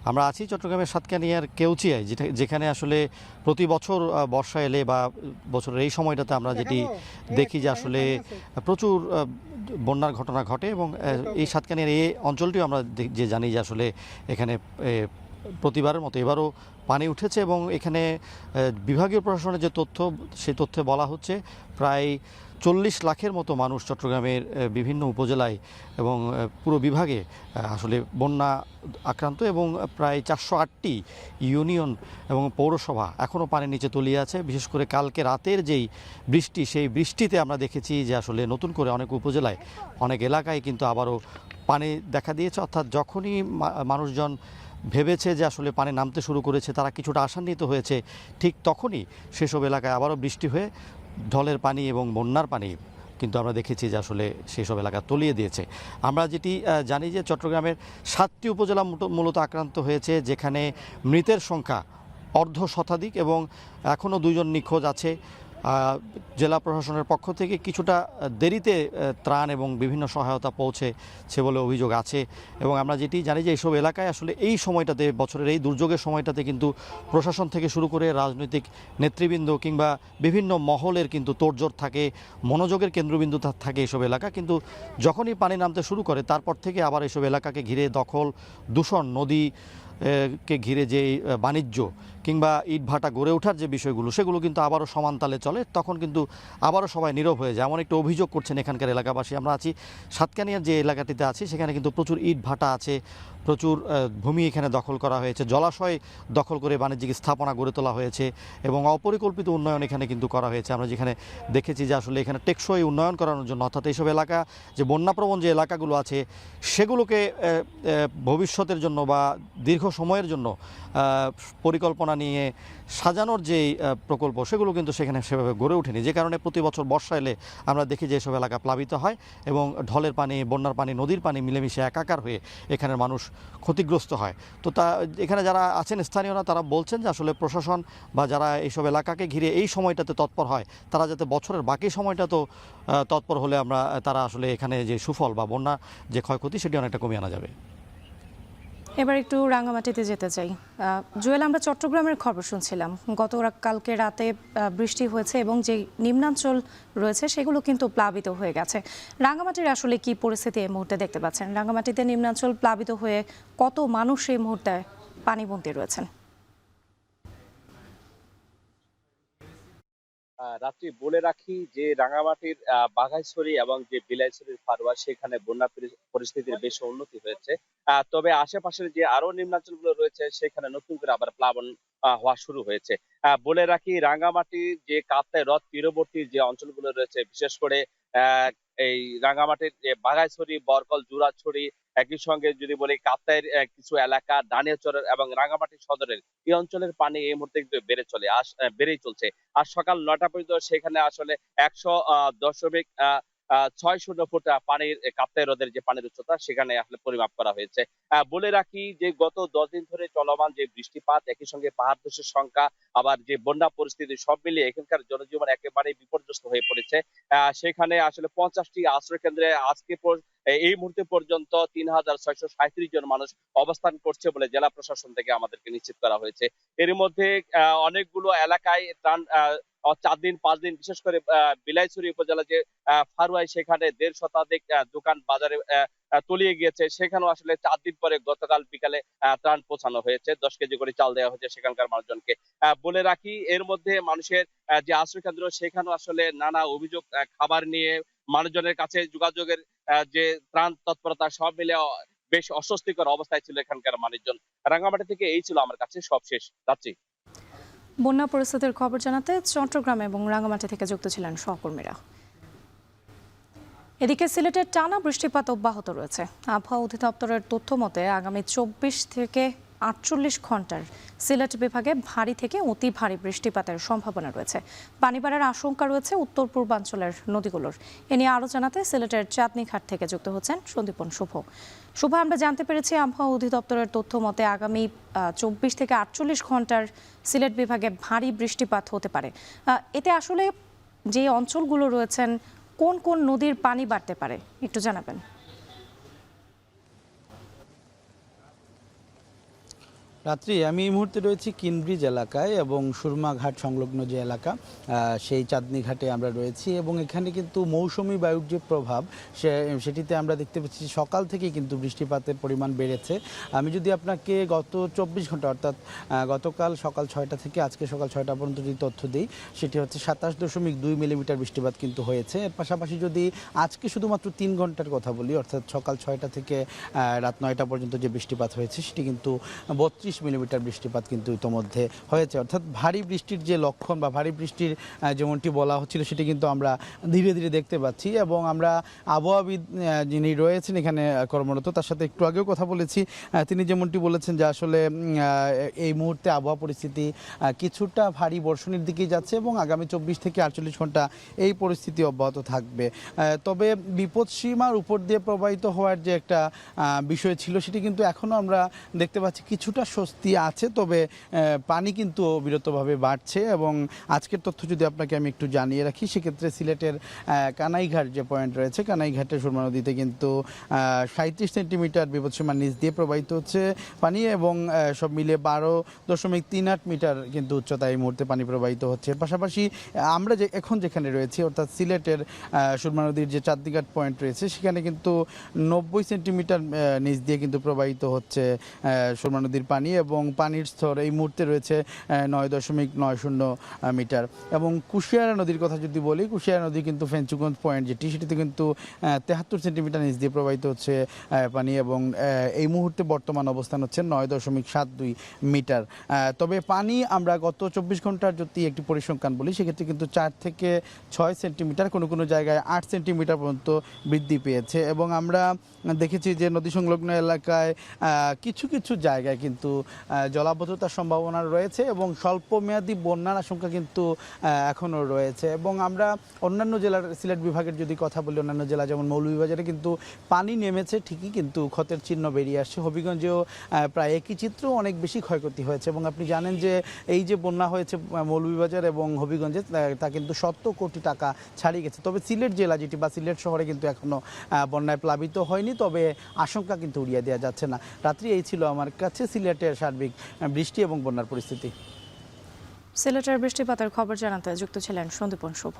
F: আমরা আছি চট্টগ্রামের সাতকানিয়ার কেউচিয়ায়, যেখানে আসলে প্রতি বছর বর্ষা এলে বা বছরের এই সময়টাতে আমরা যেটি দেখি যে আসলে প্রচুর বন্যার ঘটনা ঘটে এবং এই সাতকানিয়ার এই অঞ্চলটিও আমরা যে জানি যে আসলে এখানে প্রতিবারের মতো এবারও পানি উঠেছে এবং এখানে বিভাগীয় প্রশাসনের যে তথ্য, সেই তথ্যে বলা হচ্ছে প্রায় 40 লাখের মতো মানুষ চট্টগ্রামের বিভিন্ন উপজেলায় এবং পুরো বিভাগে আসলে বন্যা আক্রান্ত এবং প্রায় 408টি ইউনিয়ন এবং পৌরসভা এখনও পানির নিচে তলিয়ে আছে। বিশেষ করে কালকে রাতের যেই বৃষ্টি, সেই বৃষ্টিতে আমরা দেখেছি যে আসলে নতুন করে অনেক উপজেলায়, অনেক এলাকায় কিন্তু আবারও পানি দেখা দিয়েছে। অর্থাৎ যখনই মানুষজন ভেবেছে যে আসলে পানি নামতে শুরু করেছে, তারা কিছুটা আশান্বিত হয়েছে, ঠিক তখনই সেসব এলাকায় আবারও বৃষ্টি হয়ে ঢলের পানি এবং বন্যার পানি কিন্তু আমরা দেখেছি যে আসলে সেসব এলাকা তলিয়ে দিয়েছে। আমরা যেটি জানি যে চট্টগ্রামের 7টি উপজেলা মূলত আক্রান্ত হয়েছে, যেখানে মৃতের সংখ্যা অর্ধ শতাধিক এবং এখনও 2 জন নিখোঁজ আছে। জেলা প্রশাসনের পক্ষ থেকে কিছুটা দেরিতে ত্রাণ এবং বিভিন্ন সহায়তা পৌঁছেছে বলে অভিযোগ আছে এবং আমরা যেটি জানি যে এইসব এলাকায় আসলে এই সময়টাতে, বছরের এই দুর্যোগের সময়টাতে কিন্তু প্রশাসন থেকে শুরু করে রাজনৈতিক নেতৃবৃন্দ কিংবা বিভিন্ন মহলের কিন্তু তোড়জোড় থাকে, মনোযোগের কেন্দ্রবিন্দু থাকে এইসব এলাকা। কিন্তু যখনই পানি নামতে শুরু করে তারপর থেকে আবার এইসব এলাকাকে ঘিরে দখল, দূষণ, নদী কে ঘিরে যে বাণিজ্য কিংবা ইটভাটা গড়ে ওঠার যে বিষয়গুলো, সেগুলো কিন্তু আবারও সমান তালে চলে। তখন কিন্তু আবারও সবাই নীরব হয়ে যায়, এমন একটা অভিযোগ করছেন এখানকার এলাকাবাসী। আমরা আছি সাতকানিয়ার যে এলাকাটিতে আছি, সেখানে কিন্তু প্রচুর ইটভাটা আছে, প্রচুর ভূমি এখানে দখল করা হয়েছে, জলাশয় দখল করে বাণিজ্যিক স্থাপনা গড়ে তোলা হয়েছে এবং অপরিকল্পিত উন্নয়ন এখানে কিন্তু করা হয়েছে। আমরা যেখানে দেখেছি যে আসলে এখানে টেকসই উন্নয়ন করানোর জন্য, অর্থাৎ এইসব এলাকা যে বন্যাপ্রবণ যে এলাকাগুলো আছে সেগুলোকে ভবিষ্যতের জন্য বা দীর্ঘ সময়ের জন্য পরিকল্পনা নিয়ে সাজানোর যে প্রকল্প, সেগুলো কিন্তু সেখানে সেভাবে গড়ে ওঠেনি, যে কারণে প্রতি বছর বর্ষা এলে আমরা দেখি যে এসব এলাকা প্লাবিত হয় এবং ঢলের পানি, বন্যার পানি, নদীর পানি মিলেমিশে একাকার হয়ে এখানের মানুষ ক্ষতিগ্রস্ত হয়। তো এখানে যারা আছেন স্থানীয়রা, তারা বলছেন যে আসলে প্রশাসন বা যারা এইসব এলাকাকে ঘিরে এই সময়টাতে তৎপর হয়, তারা যাতে বছরের বাকি সময়টা তো তৎপর হলে তারা আসলে এখানে যে সুফল বা বন্যা যে ক্ষয়ক্ষতি, সেটি অনেকটা কমিয়ে আনা যাবে।
A: এবার একটু রাঙামাটিতে যেতে চাই। জুয়েল, আমরা চট্টগ্রামের খবর শুনছিলাম, কালকে রাতে বৃষ্টি হয়েছে এবং যে নিম্নাঞ্চল রয়েছে সেগুলো কিন্তু প্লাবিত হয়ে গেছে। রাঙামাটির আসলে কি পরিস্থিতি এই মুহূর্তে দেখতে পাচ্ছেন? রাঙামাটিতে নিম্নাঞ্চল প্লাবিত হয়ে কত মানুষ এই মুহূর্তে পানিবন্দী রয়েছেন?
G: রাত্রি বলে রাখি যে রাঙামাটির বাঘাইছড়ি এবং যে বিলাইছড়ির ফারুয়া, সেখানে বন্যা পরিস্থিতির বেশি উন্নতি হয়েছে। তবে আশেপাশের যে আরো নিম্নাঞ্চলগুলো রয়েছে সেখানে নতুন করে আবার প্লাবন হওয়া শুরু হয়েছে। বলে রাখি রাঙ্গামাটির যে কাপ্তাই হ্রদ তীরবর্তী যে অঞ্চলগুলো রয়েছে, বিশেষ করে এই রাঙ্গামাটির যে বাঘাইছড়ি, বরকল, জুরাছড়ি একই সঙ্গে যদি বলি কাপ্তাইয়ের কিছু এলাকা, দানিয়াচরের এবং রাঙামাটি সদরের এই অঞ্চলের পানি এই মুহূর্তে কিন্তু বেড়েই চলছে। আর সকাল 9টা পর্যন্ত সেখানে আসলে 100.60 ফুট পানির কাপ্তাই হ্রদের যে পানির উচ্চতা সেখানে আসলে পরিমাপ করা হয়েছে। বলে রাখি যে গত 10 দিন ধরে চলমান যে বৃষ্টিপাত, একই সঙ্গে পাহাড় ধসের সংখ্যা, আবার যে বন্যা পরিস্থিতি, সব মিলিয়ে এখানকার জনজীবন একেবারে বিপর্যস্ত হয়ে পড়েছে। সেখানে আসলে 50টি আশ্রয় কেন্দ্রে এই মুহূর্তে পর্যন্ত 3637 জন মানুষ অবস্থান করছে বলে জেলা প্রশাসন থেকে আমাদেরকে নিশ্চিত করা হয়েছে। এর মধ্যে অনেকগুলো এলাকায় ত্রাণ 4 দিন 5 দিন, বিশেষ করে বিলাইছড়ি উপজেলা যে ফারুয়াই, সেখানে 1.5 শতাধিক দোকান বাজারে তলিয়ে গিয়েছে। সেখানেও আসলে 4 দিন পরে গতকাল বিকালে ত্রাণ পৌঁছানো হয়েছে, 10 কেজি করে চাল দেওয়া হয়েছে সেখানকার মানুষজনকে। বলে রাখি এর মধ্যে মানুষের যে আশ্রয় কেন্দ্র সেখানেও আসলে নানা অভিযোগ, খাবার নিয়ে মানুষজনের কাছে যোগাযোগের যে ত্রাণ তৎপরতা, সব মিলে বেশ অস্বস্তিকর অবস্থায় ছিল এখানকার মানুষজন। রাঙ্গামাটি থেকে এই ছিল আমার কাছে সবশেষ। যাচ্ছি।
A: বন্যা পরিস্থিতির খবর জানাতে চট্টগ্রাম এবং রাঙ্গামাটি থেকে যুক্ত ছিলেন সহকর্মীরা। এদিকে সিলেটের টানা বৃষ্টিপাত অব্যাহত রয়েছে। আবহাওয়া অধিদপ্তরের তথ্য মতে আগামী 24 থেকে 48 ঘন্টার সিলেট বিভাগে ভারী থেকে অতি ভারী বৃষ্টিপাতের সম্ভাবনা রয়েছে। পানি বাড়ার আশঙ্কা রয়েছে উত্তর পূর্বাঞ্চলের নদীগুলোর। এ নিয়ে আরও জানাতে সিলেটের চাঁদনীঘাট থেকে যুক্ত হচ্ছেন সন্দীপন শুভ। আমরা জানতে পেরেছি আবহাওয়া অধিদপ্তরের তথ্য মতে আগামী 24 থেকে 48 ঘন্টার সিলেট বিভাগে ভারী বৃষ্টিপাত হতে পারে। এতে আসলে যে অঞ্চলগুলো রয়েছেন, কোন কোন নদীর পানি বাড়তে পারে একটু জানাবেন।
H: রাত্রি আমি এই মুহূর্তে রয়েছি কিনব্রিজ এলাকায় এবং সুরমাঘাট সংলগ্ন যে এলাকা সেই চাঁদনী ঘাটে আমরা রয়েছি এবং এখানে কিন্তু মৌসুমি বায়ুর যে প্রভাব সেটিতে আমরা দেখতে পাচ্ছি সকাল থেকেই কিন্তু বৃষ্টিপাতের পরিমাণ বেড়েছে। আমি যদি আপনাকে গত 24 ঘন্টা অর্থাৎ গতকাল সকাল 6টা থেকে আজকে সকাল 6টা পর্যন্ত যদি তথ্য দিই, সেটি হচ্ছে 27.2 মিলিমিটার বৃষ্টিপাত কিন্তু হয়েছে। এর পাশাপাশি যদি আজকে শুধুমাত্র 3 ঘন্টার কথা বলি, অর্থাৎ সকাল 6টা থেকে রাত 9টা পর্যন্ত যে বৃষ্টিপাত হয়েছে সেটি কিন্তু 32 মিলিমিটার বৃষ্টিপাত কিন্তু ইতোমধ্যে হয়েছে। অর্থাৎ ভারী বৃষ্টির যে লক্ষণ বা ভারী বৃষ্টির যেমনটি বলা হচ্ছিল সেটি কিন্তু আমরা ধীরে ধীরে দেখতে পাচ্ছি এবং আমরা আবহাওয়াবিদ যিনি রয়েছেন এখানে কর্মরত তার সাথে একটু আগেও কথা বলেছি। তিনি যেমনটি বলেছেন যে আসলে এই মুহূর্তে আবহাওয়া পরিস্থিতি কিছুটা ভারী বর্ষণের দিকেই যাচ্ছে এবং আগামী 24 থেকে 48 ঘন্টা এই পরিস্থিতি অব্যাহত থাকবে। তবে বিপদসীমার উপর দিয়ে প্রবাহিত হওয়ার যে একটা বিষয় ছিল সেটি কিন্তু এখনও আমরা দেখতে পাচ্ছি কিছুটা স্বস্তি আছে, তবে পানি কিন্তু অবিরতভাবে বাড়ছে। এবং আজকের তথ্য যদি আপনাকে আমি একটু জানিয়ে রাখি, সেক্ষেত্রে সিলেটের কানাইঘাট যে পয়েন্ট রয়েছে, কানাইঘাটের সুরমা নদীতে কিন্তু 37 সেন্টিমিটার বিপদসীমার নিচ দিয়ে প্রবাহিত হচ্ছে পানি এবং সব মিলে 12.38 মিটার কিন্তু উচ্চতায় এই মুহূর্তে পানি প্রবাহিত হচ্ছে। পাশাপাশি আমরা এখন যেখানে রয়েছি অর্থাৎ সিলেটের সুরমা নদীর যে চাঁদনীঘাট পয়েন্ট রয়েছে সেখানে কিন্তু 90 সেন্টিমিটার নিচ দিয়ে কিন্তু প্রবাহিত হচ্ছে সুরমা নদীর পানি এবং পানির স্তর এই মুহূর্তে রয়েছে 9.90 মিটার। এবং কুশিয়ারা নদীর কথা যদি বলি, কুশিয়ারা নদী কিন্তু ফেঞ্চুগঞ্জ পয়েন্ট যেটি সেটিতে কিন্তু 73 সেন্টিমিটার নিচ দিয়ে প্রবাহিত হচ্ছে পানি এবং এই মুহূর্তে বর্তমান অবস্থান হচ্ছে 9.72 মিটার। তবে পানি আমরা গত 24 ঘন্টার যদি একটি পরিসংখ্যান বলি সেক্ষেত্রে কিন্তু 4 থেকে 6 সেন্টিমিটার, কোনো কোনো জায়গায় 8 সেন্টিমিটার পর্যন্ত বৃদ্ধি পেয়েছে এবং আমরা দেখেছি যে নদী সংলগ্ন এলাকায় কিছু কিছু জায়গায় কিন্তু জলাবদ্ধতার সম্ভাবনা রয়েছে এবং স্বল্পমেয়াদী বন্যার আশঙ্কা কিন্তু এখনও রয়েছে। এবং আমরা অন্যান্য জেলার সিলেট বিভাগের যদি কথা বলি, অন্যান্য জেলা যেমন মৌলভীবাজারে কিন্তু পানি নেমেছে ঠিকই, কিন্তু ক্ষতের চিহ্ন বেরিয়ে আসছে। হবিগঞ্জেও প্রায় একই চিত্র, অনেক বেশি ক্ষয়ক্ষতি হয়েছে এবং আপনি জানেন যে এই যে বন্যা হয়েছে মৌলভীবাজার এবং হবিগঞ্জে তা কিন্তু 70 কোটি টাকা ছাড়িয়ে গেছে। তবে সিলেট জেলা যেটি বা সিলেট শহরে কিন্তু এখনও বন্যায় প্লাবিত হয়নি, তবে আশঙ্কা কিন্তু উড়িয়ে দেওয়া যাচ্ছে না। রাত্রি এই ছিল আমার কাছে সিলেটের সার্বিক বৃষ্টি এবং বন্যার পরিস্থিতি।
A: সিলেটের বৃষ্টিপাতের খবর জানাতে যুক্ত ছিলেন সন্দীপন শুভ।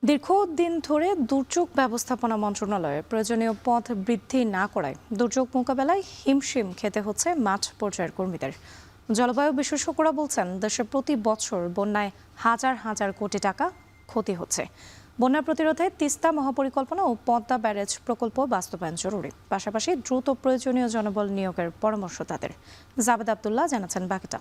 A: দীর্ঘদিন ধরে দুর্যোগ ব্যবস্থাপনা মন্ত্রণালয়ে প্রয়োজনীয় পদ বৃদ্ধি না করায় দুর্যোগ মোকাবেলায় হিমশিম খেতে হচ্ছে মাঠ পর্যায়ের কর্মীদের। জলবায়ু বিশেষজ্ঞরা বলছেন দেশে প্রতি বছর বন্যায় হাজার হাজার কোটি টাকা ক্ষতি হচ্ছে। বন্যা প্রতিরোধে তিস্তা মহাপরিকল্পনা ও পদ্মা ব্যারেজ প্রকল্প বাস্তবায়ন জরুরি। পাশাপাশি দ্রুত প্রয়োজনীয় জনবল নিয়োগের পরামর্শ তাদের। জাবেদ আব্দুল্লাহ জানাচ্ছেন বাকিটা।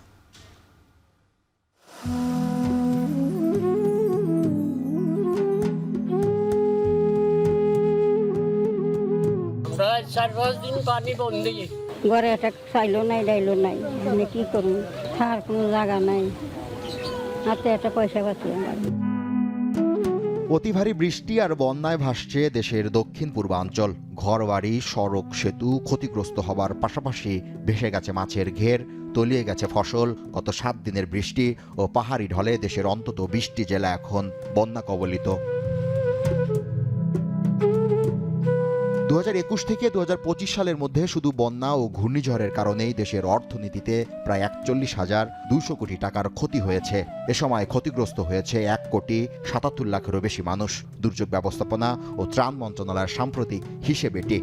I: 4-5 দিন পানি বন্ধ।
J: ঘরে একটা চাইলো নাই ডাইলো নাই, আমি কি করুন, থাকার কোনো জায়গা নাই, হাতে একটা পয়সা পাচ্ছি আমার।
K: অতি ভারী বৃষ্টি আর বন্যায় ভাসছে দেশের দক্ষিণ পূর্বাঞ্চল। ঘরবাড়ি, সড়ক, সেতু ক্ষতিগ্রস্ত হবার পাশাপাশি ভেসে গেছে মাছের ঘের, তলিয়ে গেছে ফসল। গত 7 দিনের বৃষ্টি ও পাহাড়ি ঢলে দেশের অন্তত 20টি জেলা এখন বন্যা কবলিত। 2021 থেকে 2025 সালের মধ্যে শুধু বন্যা ও ঘূর্ণিঝড়ের কারণেই দেশের অর্থনীতিতে প্রায় 41,200 কোটি টাকার ক্ষতি হয়েছে। এ সময় ক্ষতিগ্রস্ত হয়েছে 1,77 লাখেরও বেশি মানুষ। দুর্যোগ ব্যবস্থাপনা ও ত্রাণ মন্ত্রণালয়ের সাম্প্রতিক হিসেবেটি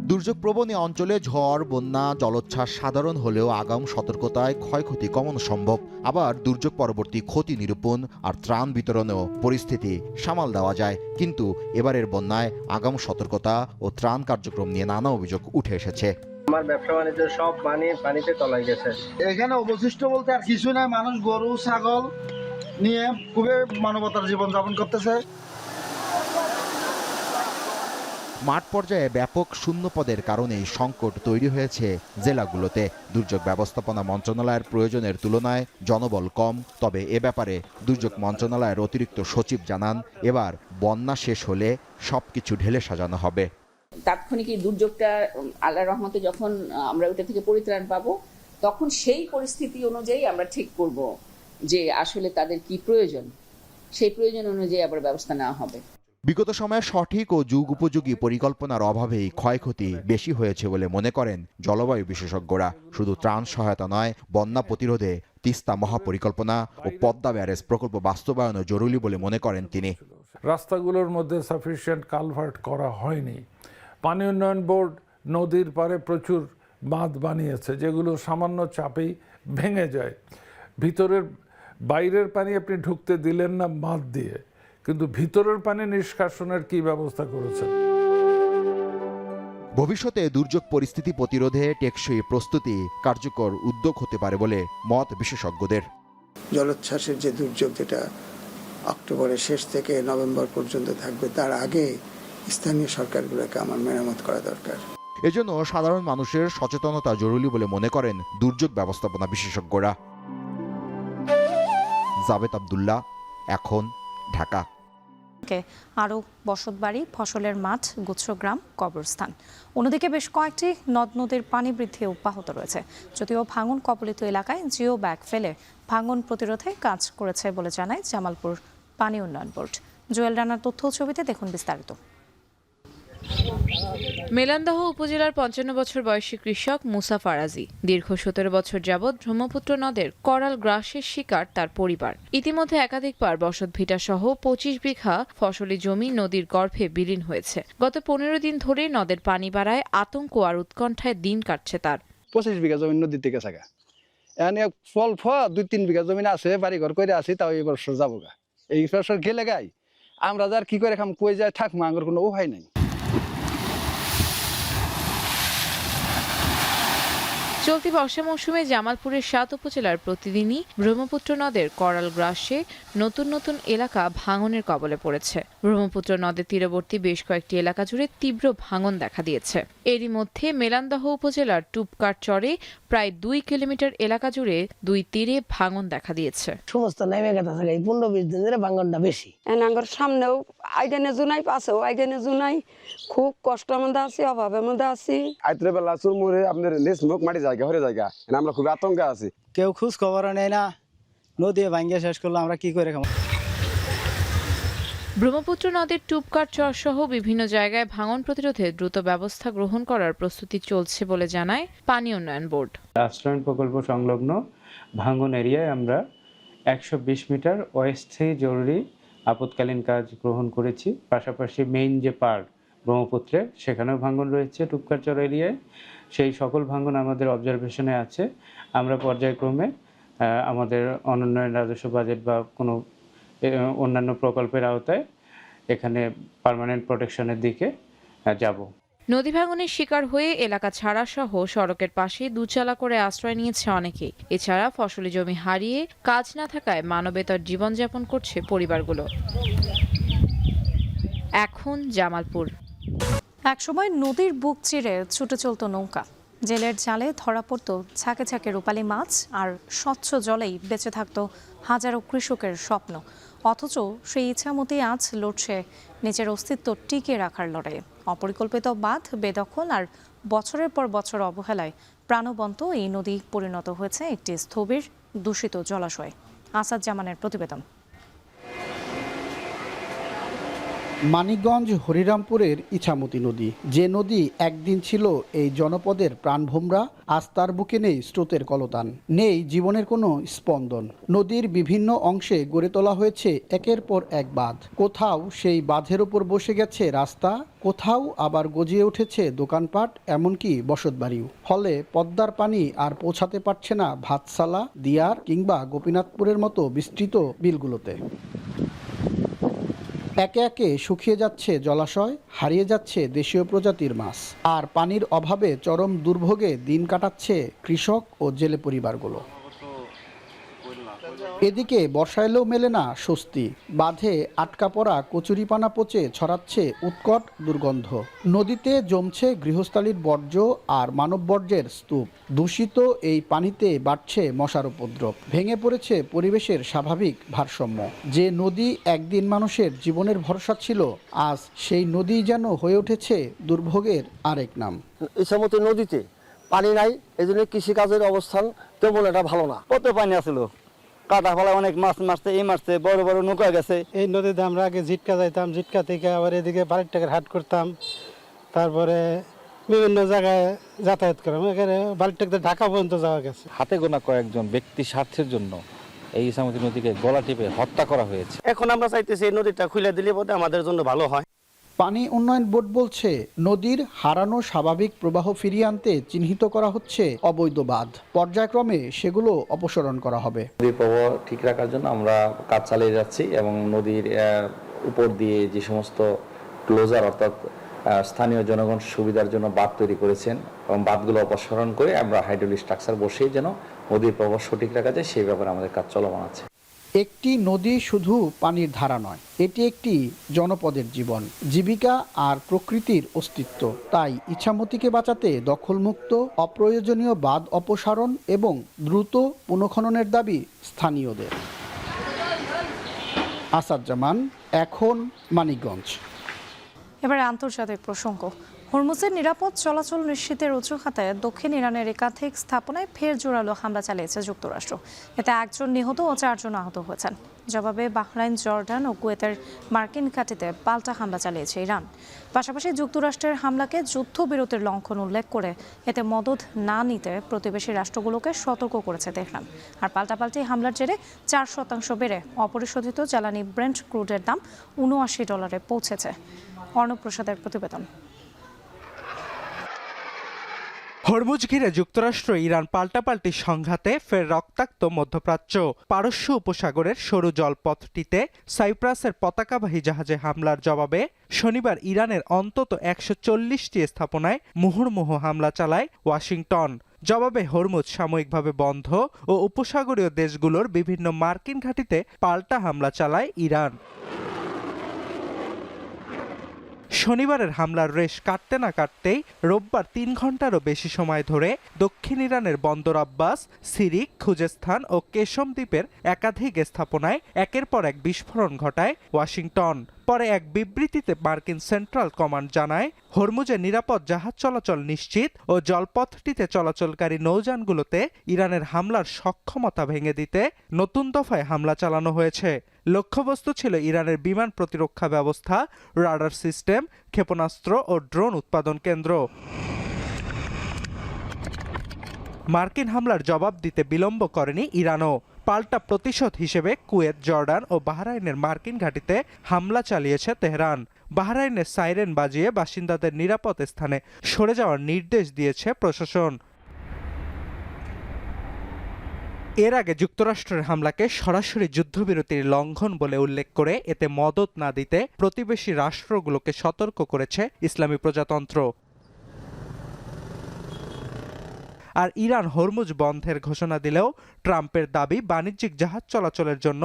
K: দুর্যোগ প্রবণ অঞ্চলে ঝড়, বন্যা, জলোচ্ছ্বাস সাধারণ হলেও আগাম সতর্কতায় ক্ষয়ক্ষতি কমানো সম্ভব। আবার দুর্যোগ পরবর্তী ক্ষতি নিরূপণ আর ত্রাণ বিতরণেও পরিস্থিতি সামাল দেওয়া যায়। কিন্তু এবারের বন্যায় আগাম সতর্কতা ও ত্রাণ কার্যক্রম নিয়ে নানা অভিযোগ উঠে এসেছে।
L: আমার ব্যবসা বাণিজ্য সব পানিতে তলায় গেছে।
M: এখানে অবশিষ্ট বলতে আর কিছু নাই, মানুষ গরু ছাগল নিয়ে খুবই মানবতার জীবনযাপন করতেছে।
K: মাঠ পর্যায়ে ব্যাপক শূন্যপদের কারণেই সংকট তৈরি হয়েছে জেলাগুলোতে। দুর্যোগ ব্যবস্থাপনা মন্ত্রণালয়ের প্রয়োজনের তুলনায় জনবল কম। তবে এ ব্যাপারে দুর্যোগ মন্ত্রণালয়ের অতিরিক্ত সচিব জানান, এবার বন্যা শেষ হলে সবকিছু ঢেলে সাজানো হবে।
N: তাৎক্ষণিক এই দুর্যোগটা আল্লাহর রহমতে যখন আমরা ওটা থেকে পরিত্রাণ পাবো, তখন সেই পরিস্থিতি অনুযায়ী আমরা ঠিক করব যে আসলে তাদের কি প্রয়োজন, সেই প্রয়োজন অনুযায়ী আবার ব্যবস্থা নেওয়া হবে।
K: বিগত সময়ে সঠিক ও যুগ উপযোগী পরিকল্পনার অভাবেই ক্ষয়ক্ষতি বেশি হয়েছে বলে মনে করেন জলবায়ু বিশেষজ্ঞরা। শুধু ত্রাণ সহায়তা নয়, বন্যা প্রতিরোধে তিস্তা মহাপরিকল্পনা ও পদ্মা ব্যারেজ প্রকল্প বাস্তবায়নও জরুরি বলে মনে করেন তিনি।
O: রাস্তাগুলোর মধ্যে সাফিসিয়েন্ট কালভার্ট করা হয়নি। পানি উন্নয়ন বোর্ড নদীর পাড়ে প্রচুর বাঁধ বানিয়েছে, যেগুলো সামান্য চাপেই ভেঙে যায়। বাইরের পানি আপনি ঢুকতে দিলেন না বাঁধ দিয়ে, কিন্তু ভিতরের পানি নিষ্কাশনের কি ব্যবস্থা করেছেন?
K: ভবিষ্যতে দুর্যোগ পরিস্থিতি প্রতিরোধে টেকসই প্রস্তুতি কার্যকর উদ্যোগ হতে পারে বলে মত বিশেষজ্ঞদের।
M: জলোচ্ছ্বাসের যে দুর্যোগ, যেটা অক্টোবরের শেষ থেকে নভেম্বর পর্যন্ত থাকবে, তার আগে স্থানীয় সরকারগুলোকে আমার মেরামত করা দরকার।
K: এজন্য সাধারণ মানুষের সচেতনতা জরুরি বলে মনে করেন দুর্যোগ ব্যবস্থাপনা বিশেষজ্ঞরা। জাবেদ আব্দুল্লাহ, এখন, ঢাকা।
A: আরও বসতবাড়ি, ফসলের মাঠ, গুচ্ছগ্রাম, কবরস্থান। অন্যদিকে বেশ কয়েকটি নদ নদীর পানি বৃদ্ধি অব্যাহত রয়েছে। যদিও ভাঙন কবলিত এলাকায় জিও ব্যাগ ফেলে ভাঙন প্রতিরোধে কাজ করেছে বলে জানায় জামালপুর পানি উন্নয়ন বোর্ড। জুয়েল রানার তথ্য ছবিতে দেখুন বিস্তারিত।
P: মেলান্দহ উপজেলার 55 বছর বয়সী কৃষক মুসা ফারাজি দীর্ঘ 17 বছর যাবৎ ব্রহ্মপুত্র নদের করাল গ্রাসের শিকার তার পরিবার। ইতিমধ্যে একাধিকবার বসতভিটা সহ 25 বিঘা ফসলি জমি নদীর গর্ভে বিলীন হয়েছে। গত 15 দিন ধরে নদের পানি বাড়ায় আতঙ্ক আর উৎকণ্ঠায় দিন কাটছে তার।
Q: 25 বিঘা জমি নদীর থেকে থাকা, এখানে অল্প 2-3 বিঘা জমি আছে, বাড়িঘর করে আছি, তাও এই বছর যাবো গা। এই বছর গেলে গাই আমরা যার কি করে খাম, কই যায় থাকবো, আমার কোনো উপায় নাই।
P: চলতি বর্ষা মৌসুমে জামালপুরের 7 উপজেলার প্রতিদিনই ব্রহ্মপুত্র নদের করাল গ্রাসে নতুন নতুন এলাকা ভাঙনের কবলে পড়েছে। ব্রহ্মপুত্র নদের তীরবর্তী বেশ কয়েকটি এলাকা জুড়ে তীব্র ভাঙন দেখা দিয়েছে। এরই মধ্যে মেলান্দহ উপজেলার টুপকার চরে প্রায় 2 কিলোমিটার এলাকা জুড়ে 2 তীরে ভাঙন দেখা দিয়েছে।
I: সমস্ত নেমে গেছে, 15-20 দিন ধরে ভাঙনটা বেশি।
J: আমার সামনেও আইডেনে জুনাই, পাশেও আইডেনে জুনাই, খুব কষ্টের মধ্যে আছি, অভাবের মধ্যে আছি।
Q: আইত্রে বেলা চুরমুরে আপনার নিজ মুখ মাটি জায়গা হয়ে জায়গা, আমরা খুব আতঙ্কে আছি।
H: কেউ খোঁজ খবর নেয় না, নদী ভাঙ্গিয়ে শেষ করলো, আমরা কি করে খাবো?
P: ব্রহ্মপুত্র নদের টুপকার চর সহ বিভিন্ন জায়গায় ভাঙন প্রতিরোধে দ্রুত ব্যবস্থা গ্রহণ করার প্রস্তুতি চলছে বলে জানায় পানি উন্নয়ন বোর্ড।
R: আশ্রয়ণ প্রকল্প সংলগ্ন ভাঙন এরিয়ায় আমরা 120 মিটার অস্থায়ী জরুরি আপৎকালীন কাজ গ্রহণ করেছি। পাশাপাশি মেইন যে পার্ক ব্রহ্মপুত্রে, সেখানেও ভাঙন রয়েছে টুপকার চর এরিয়ায়। সেই সকল ভাঙন আমাদের অবজারভেশনে আছে। আমরা পর্যায়ক্রমে আমাদের অনুন্নয়ন রাজস্ব বাজেট বা কোনো অন্যান্য প্রকল্পের আওতায় এখানে পার্মানেন্ট প্রোটেকশনের দিকে যাব।
P: নদী ভাঙনের শিকার হয়ে এলাকা ছাড়া সহ সড়কের পাশে দুচালা করে আশ্রয় নিয়েছে অনেকেই। এছাড়া ফসলি জমি হারিয়ে কাজ না থাকায় মানবেতর জীবনযাপন করছে পরিবারগুলো। এখন জামালপুর।
A: একসময় নদীর বুক চিরে ছুটে চলত নৌকা, জেলের জালে ধরা পড়ত ঝাঁকে ঝাঁকে রূপালী মাছ, আর স্বচ্ছ জলেই বেঁচে থাকত হাজারো কৃষকের স্বপ্ন। অথচ সেই ইচ্ছামতি আজ লড়ছে নিজের অস্তিত্ব টিকিয়ে রাখার লড়াইয়ে। অপরিকল্পিত বাঁধ, বেদখল আর বছরের পর বছর অবহেলায় প্রাণবন্ত এই নদী পরিণত হয়েছে একটি স্থবির দূষিত জলাশয়। আসাদ জামানের প্রতিবেদন।
H: মানিকগঞ্জ হরিরামপুরের ইছামতি নদী, যে নদী একদিন ছিল এই জনপদের প্রাণভোমরা, আজ তার বুকে নেই স্রোতের কলতান, নেই জীবনের কোনো স্পন্দন। নদীর বিভিন্ন অংশে গড়ে তোলা হয়েছে একের পর এক বাঁধ। কোথাও সেই বাঁধের ওপর বসে গেছে রাস্তা, কোথাও আবার গজিয়ে উঠেছে দোকানপাট, এমনকি বসতবাড়িও। ফলে পদ্মার পানি আর পৌঁছাতে পারছে না ভাতসালা, দিয়ার কিংবা গোপীনাথপুরের মতো বিস্তৃত বিলগুলোতে। একে একে শুকিয়ে যাচ্ছে জলাশয়, হারিয়ে যাচ্ছে দেশীয় প্রজাতির মাছ, আর পানির অভাবে চরম দুর্ভোগে দিন কাটাচ্ছে কৃষক ও জেলে পরিবারগুলো। এদিকে বর্ষা এলেও মেলে না স্বস্তি। বাঁধে আটকা পড়া কচুরিপানা পচে ছড়াচ্ছে উৎকট দুর্গন্ধ। নদীতে জমছে গৃহস্থালির বর্জ্য আর মানব বর্জ্যের স্তূপ। দূষিত এই পানিতে বাড়ছে মশার উপদ্রব। ভেঙে পড়েছে পরিবেশের স্বাভাবিক ভারসাম্য। যে নদী একদিন মানুষের জীবনের ভরসা ছিল, আজ সেই নদী যেন হয়ে উঠেছে দুর্ভোগের আরেক নাম।
I: ইছামতি নদীতে পানি নাই, এই জন্য কৃষিকাজের অবস্থান তেমন একটা ভালো না। কত পানি আসলো, কাটা ফলা অনেক মাছ মারছে, এই মারছে, বড় বড় নৌকা গেছে। এই নদীতে আমরা আগে জিটকা যাইতাম, জিটকা থেকে আবার এদিকে বালিরটাকের হাট করতাম, তারপরে বিভিন্ন জায়গায় যাতায়াত করতাম। এখানে বালিরটাকে ঢাকা পর্যন্ত যাওয়া গেছে।
S: হাতে গোনা কয়েকজন ব্যক্তি স্বার্থের জন্য এই ইছামতি নদীকে গলা টিপে হত্যা করা হয়েছে।
I: এখন আমরা চাইতেছি এই নদীটা খুলে দিলে বোধহয় আমাদের জন্য ভালো হয়।
H: পানি উন্নয়ন বোর্ড বলছে, নদীর হারানো স্বাভাবিক প্রবাহ ফিরিয়ে আনতে চিহ্নিত করা হচ্ছে অবৈধ বাঁধ। পর্যায়ক্রমে সেগুলো অপসারণ করা হবে।
S: নদীর প্রবাহ ঠিক রাখার জন্য আমরা কাজ চালিয়ে যাচ্ছি এবং নদীর উপর দিয়ে যে সমস্ত ক্লোজার, অর্থাৎ স্থানীয় জনগণ সুবিধার জন্য বাঁধ তৈরি করেছেন এবং বাঁধগুলো অপসারণ করে আমরা হাইড্রোলিক স্ট্রাকচার বসিয়ে যেন নদীর প্রবাহ সঠিক রাখা যায় সেই ব্যাপারে আমাদের কাজ চলমান আছে।
H: একটি নদী শুধু পানির ধারা নয়, এটি একটি জনপদের জীবন, জীবিকা আর প্রকৃতির অস্তিত্ব। তাই ইছামতিকে বাঁচাতে দখলমুক্ত, অপ্রয়োজনীয় বাঁধ অপসারণ এবং দ্রুত পুনঃখননের দাবি স্থানীয়দের। আসাদ জামান, এখন মানিকগঞ্জ।
A: এবারে আন্তর্জাতিক প্রসঙ্গ। হরমুজের নিরাপদ চলাচল নিশ্চিতের অজুহাতে দক্ষিণ ইরানের একাধিক স্থাপনায় ফের জোরালো হামলা চালিয়েছে যুক্তরাষ্ট্র। এতে 1 জন নিহত ও 4 জন আহত হয়েছেন। জবাবে বাহরাইন, জর্ডান ও কুয়েতের মার্কিন ঘাঁটিতে পাল্টা হামলা চালিয়েছে ইরান। পাশাপাশি যুক্তরাষ্ট্রের হামলাকে যুদ্ধবিরতির লঙ্ঘন উল্লেখ করে এতে মদদ না নিতে প্রতিবেশী রাষ্ট্রগুলোকে সতর্ক করেছে তেহরান। আর পাল্টাপাল্টি হামলার জেরে 4% বেড়ে অপরিশোধিত জ্বালানি ব্রেন্ট ক্রুডের দাম $79 পৌঁছেছে। অর্ণব প্রসাদের প্রতিবেদন।
T: হরমুজ ঘিরে যুক্তরাষ্ট্র ইরান পাল্টাপাল্টি সংঘাতে ফের রক্তাক্ত মধ্যপ্রাচ্য। পারস্য উপসাগরের সরু জলপথটিতে সাইপ্রাসের পতাকাবাহী জাহাজে হামলার জবাবে শনিবার ইরানের অন্তত 140টি স্থাপনায় মুহুর্মুহু হামলা চালায় ওয়াশিংটন। জবাবে হরমুজ সাময়িকভাবে বন্ধ ও উপসাগরীয় দেশগুলোর বিভিন্ন মার্কিন ঘাঁটিতে পাল্টা হামলা চালায় ইরান। শনিবারের হামলার রেশ কাটতে না কাটতেই রোববার 3 ঘন্টারও বেশি সময় ধরে দক্ষিণ ইরানের বন্দর আব্বাস, সিরিক, খুজেস্তান ও কেশম দ্বীপের একাধিক স্থাপনায় একের পর এক বিস্ফোরণ ঘটায় ওয়াশিংটন। পরে এক বিবৃতিতে মার্কিন সেন্ট্রাল কমান্ড জানায়, হরমুজে নিরাপদ জাহাজ চলাচল নিশ্চিত ও জলপথটিতে চলাচলকারী নৌযানগুলোতে ইরানের হামলার সক্ষমতা ভেঙে দিতে নতুন দফায় হামলা চালানো হয়েছে। লক্ষ্যবস্তু ছিল ইরানের বিমান প্রতিরক্ষা ব্যবস্থা, রাডার সিস্টেম, ক্ষেপণাস্ত্র ও ড্রোন উৎপাদন কেন্দ্র। মার্কিন হামলার জবাব দিতে বিলম্ব করেনি ইরানও। পাল্টা প্রতিশোধ হিসেবে কুয়েত, জর্ডান ও বাহরাইনের মার্কিন ঘাঁটিতে হামলা চালিয়েছে তেহরান। বাহরাইনের সাইরেন বাজিয়ে বাসিন্দাদের নিরাপদ স্থানে সরে যাওয়ার নির্দেশ দিয়েছে প্রশাসন। এর আগে যুক্তরাষ্ট্রের হামলাকে সরাসরি যুদ্ধবিরতির লঙ্ঘন বলে উল্লেখ করে এতে মদদ না দিতে প্রতিবেশী রাষ্ট্রগুলোকে সতর্ক করেছে ইসলামী প্রজাতন্ত্র। আর ইরান হরমুজ বন্ধের ঘোষণা দিলেও ট্রাম্পের দাবি বাণিজ্যিক জাহাজ চলাচলের জন্য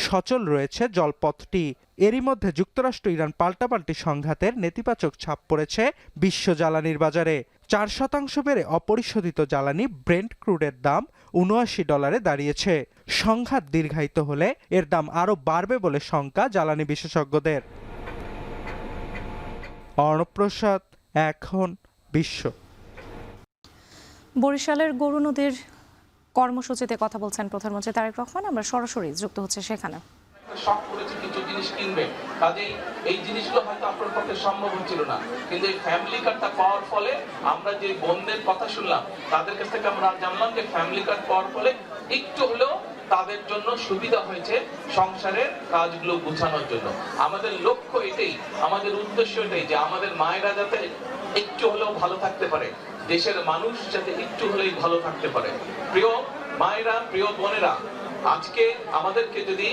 T: সচল রয়েছে জলপথটি। এরই মধ্যে যুক্তরাষ্ট্র ইরান পাল্টাপাল্টি সংঘাতের নেতিবাচক ছাপ পড়েছে বিশ্ব জ্বালানির বাজারে। 4% বেড়ে অপরিশোধিত জ্বালানি ব্রেন্ট ক্রুডের দাম $79 দাঁড়িয়েছে। সংঘাত দীর্ঘায়িত হলে এর দাম আরও বাড়বে বলে শঙ্কা জ্বালানি বিশেষজ্ঞদের। অর্ণব প্রসাদ, এখন বিশ্ব।
A: বরিশালের গরু নদীর কর্মসূচিতে কথা বলছেন প্রধানমন্ত্রী তারেক রহমান। আমরা সরাসরি যুক্ত হচ্ছে সেখানে।
C: শখ করেছে কিছু জিনিস কিনবে, কাজেই এই জিনিসগুলো হয়তো আপনার পক্ষে সম্ভব হচ্ছিল না, কিন্তু এই ফ্যামিলি কার্ডটা পাওয়ার ফলে আমরা যে বোনদের কথা শুনলাম তাদের কাছ থেকে আমরা জানলাম যে ফ্যামিলি কার্ড পাওয়ার ফলে একটু হলেও তাদের জন্য সুবিধা হয়েছে সংসারের কাজগুলো গুছানোর জন্য। আমাদের লক্ষ্য এটাই, আমাদের উদ্দেশ্য এটাই যে আমাদের মায়েরা যাতে একটু হলেও ভালো থাকতে পারে, দেশের মানুষ যাতে একটু হলেই ভালো থাকতে পারে। প্রিয় মায়েরা, প্রিয় বোনেরা, আজকে আমাদেরকে যদি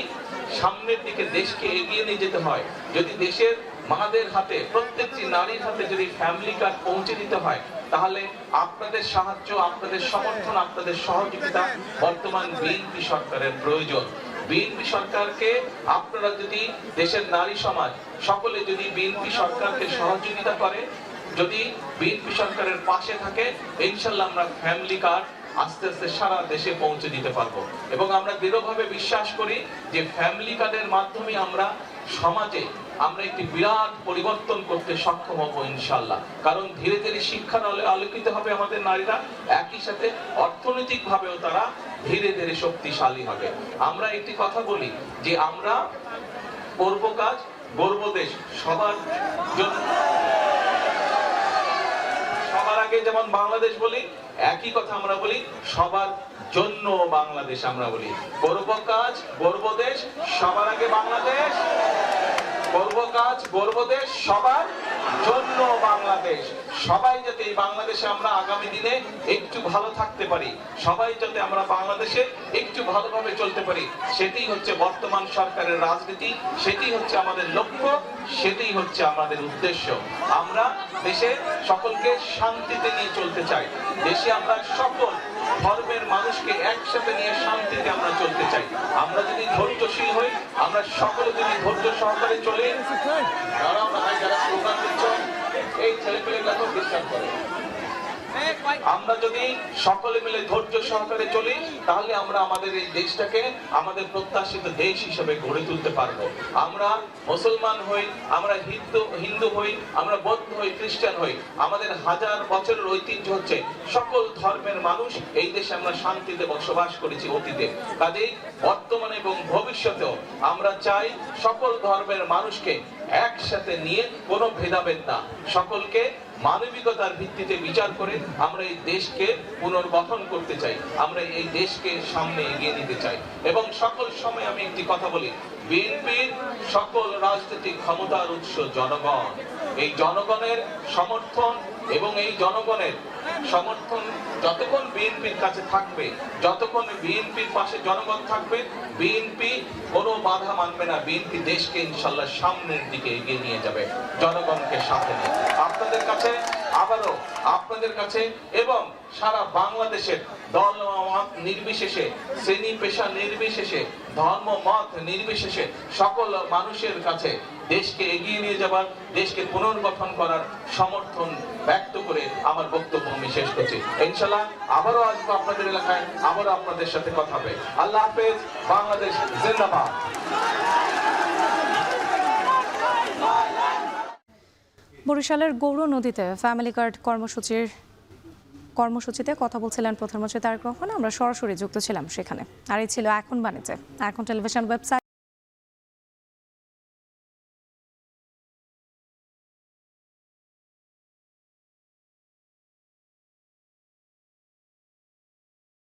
C: সামনের দিকে দেশকে এগিয়ে নিয়ে যেতে হয়, যদি দেশের মাদের হাতে, প্রত্যেকটি নারীর হাতে যদি ফ্যামিলি কার্ড পৌঁছে দিতে হয়, তাহলে আপনাদের সাহায্য, আপনাদের সমর্থন, আপনাদের সহযোগিতা বর্তমান বিএনপি সরকারের প্রয়োজন। বিএনপি সরকারকে আপনারা যদি, দেশের নারী সমাজ সকলে যদি বিএনপি সরকারকে সহযোগিতা করে, যদি বিএনপি সরকারের পাশে থাকে, ইনশাল্লাহ আমরা ফ্যামিলি কার্ড আস্তে আস্তে সারা দেশে পৌঁছে দিতে পারবো। এবং আমরা দৃঢ়ভাবে বিশ্বাস করি যে ফ্যামিলি কার্ডের মাধ্যমে আমরা সমাজে আমরা একটি বিরাট পরিবর্তন করতে সক্ষম হব ইনশাল্লাহ। কারণ ধীরে ধীরে শিক্ষার আলোকিত হবে আমাদের নারীরা, একই সাথে অর্থনৈতিক ভাবেও তারা ধীরে ধীরে শক্তিশালী হবে। আমরা একটি কথা বলি যে আমরা করব কাজ, গর্ব দেশ সবার জন্য। সবার আগে যেমন বাংলাদেশ বলি, একই কথা আমরা বলি সবার জন্য বাংলাদেশ। আমরা বলি গর্ব কাজ, গর্ব দেশ, সবার আগে বাংলাদেশ। গর্ব কাজ, গর্ব দেশ, সবার জন্য বাংলাদেশ। সবাই যাতে এই বাংলাদেশে আমরা আগামী দিনে একটু ভালো থাকতে পারি, সবাই যাতে আমরা বাংলাদেশে একটু ভালোভাবে চলতে পারি, সেটাই হচ্ছে বর্তমান সরকারের রাজনীতি, সেটাই হচ্ছে আমাদের লক্ষ্য, সেটাই হচ্ছে আমাদের উদ্দেশ্য। আমরা দেশে সকলকে শান্তিতে নিয়ে চলতে চাই। দেশে আমরা সকল ধর্মের মানুষকে একসাথে নিয়ে শান্তিতে আমরা চলতে চাই। আমরা যদি ধৈর্যশীল হই, আমরা সকলে যদি ধৈর্য সহকারে চলি, যারা স্লোগান দিচ্ছেন এই ছেলেপেলেগুলো খুব ডিস্টার্ব করে, আমরা যদি সকলে মিলে ধৈর্য সহকারে চলি, তাহলে আমরা আমাদের এই দেশটাকে আমাদের প্রত্যাশিত দেশ হিসেবে গড়ে তুলতে পারবো। আমরা মুসলমান হই, আমরা হিন্দু হই, আমরা বৌদ্ধ হই, খ্রিস্টান হই, আমাদের হাজার বছরের ঐতিহ্য হচ্ছে সকল ধর্মের মানুষ এই দেশে আমরা শান্তিতে বসবাস করেছি অতীতে। কাজেই বর্তমানে এবং ভবিষ্যতেও আমরা চাই সকল ধর্মের মানুষকে একসাথে নিয়ে কোনো ভেদাভেদ না, সকলকে মানবিকতার ভিত্তিতে বিচার করে আমরা এই দেশকে পুনর্গঠন করতে চাই, আমরা এই দেশকে সামনে এগিয়ে নিতে চাই। এবং সকল সময় আমি একটি কথা বলি, বিএনপির সকল রাজনৈতিক ক্ষমতার উৎস জনগণ। এই জনগণের সমর্থন এবং এই জনগণের সমর্থন যতক্ষণ বিএনপির কাছে থাকবে, যতক্ষণ বিএনপির পাশে জনগণ থাকবে, বিএনপি কোনো বাধা মানবে না। বিএনপি দেশকে ইনশাল্লাহ সামনের দিকে এগিয়ে নিয়ে যাবে জনগণকে সাথে নিয়ে। আপনাদের কাছে আবারও, আপনাদের কাছে এবং সারা বাংলাদেশের দল মত নির্বিশেষে, শ্রেণী পেশা নির্বিশেষে, ধর্ম মত নির্বিশেষে সকল মানুষের কাছে দেশকে এগিয়ে নিয়ে যাবার, দেশকে পুনর্গঠন করার সমর্থন ব্যক্ত করে আমার বক্তব্য আমি শেষ করছি। ইনশাল্লাহ আবারও আসবো আপনাদের এলাকায়, আবারও আপনাদের সাথে কথা হবে। আল্লাহ হাফেজ। বাংলাদেশ জিন্দাবাদ।
A: বরিশালের গৌর নদীতে ফ্যামিলি কার্ড কর্মসূচিতে কথা বলছিলেন প্রধানমন্ত্রী তারেক রহমান। আমরা সরাসরি যুক্ত ছিলাম সেখানে। আর এই ছিল এখন বাণিজ্যে। এখন টেলিভিশন ওয়েবসাইট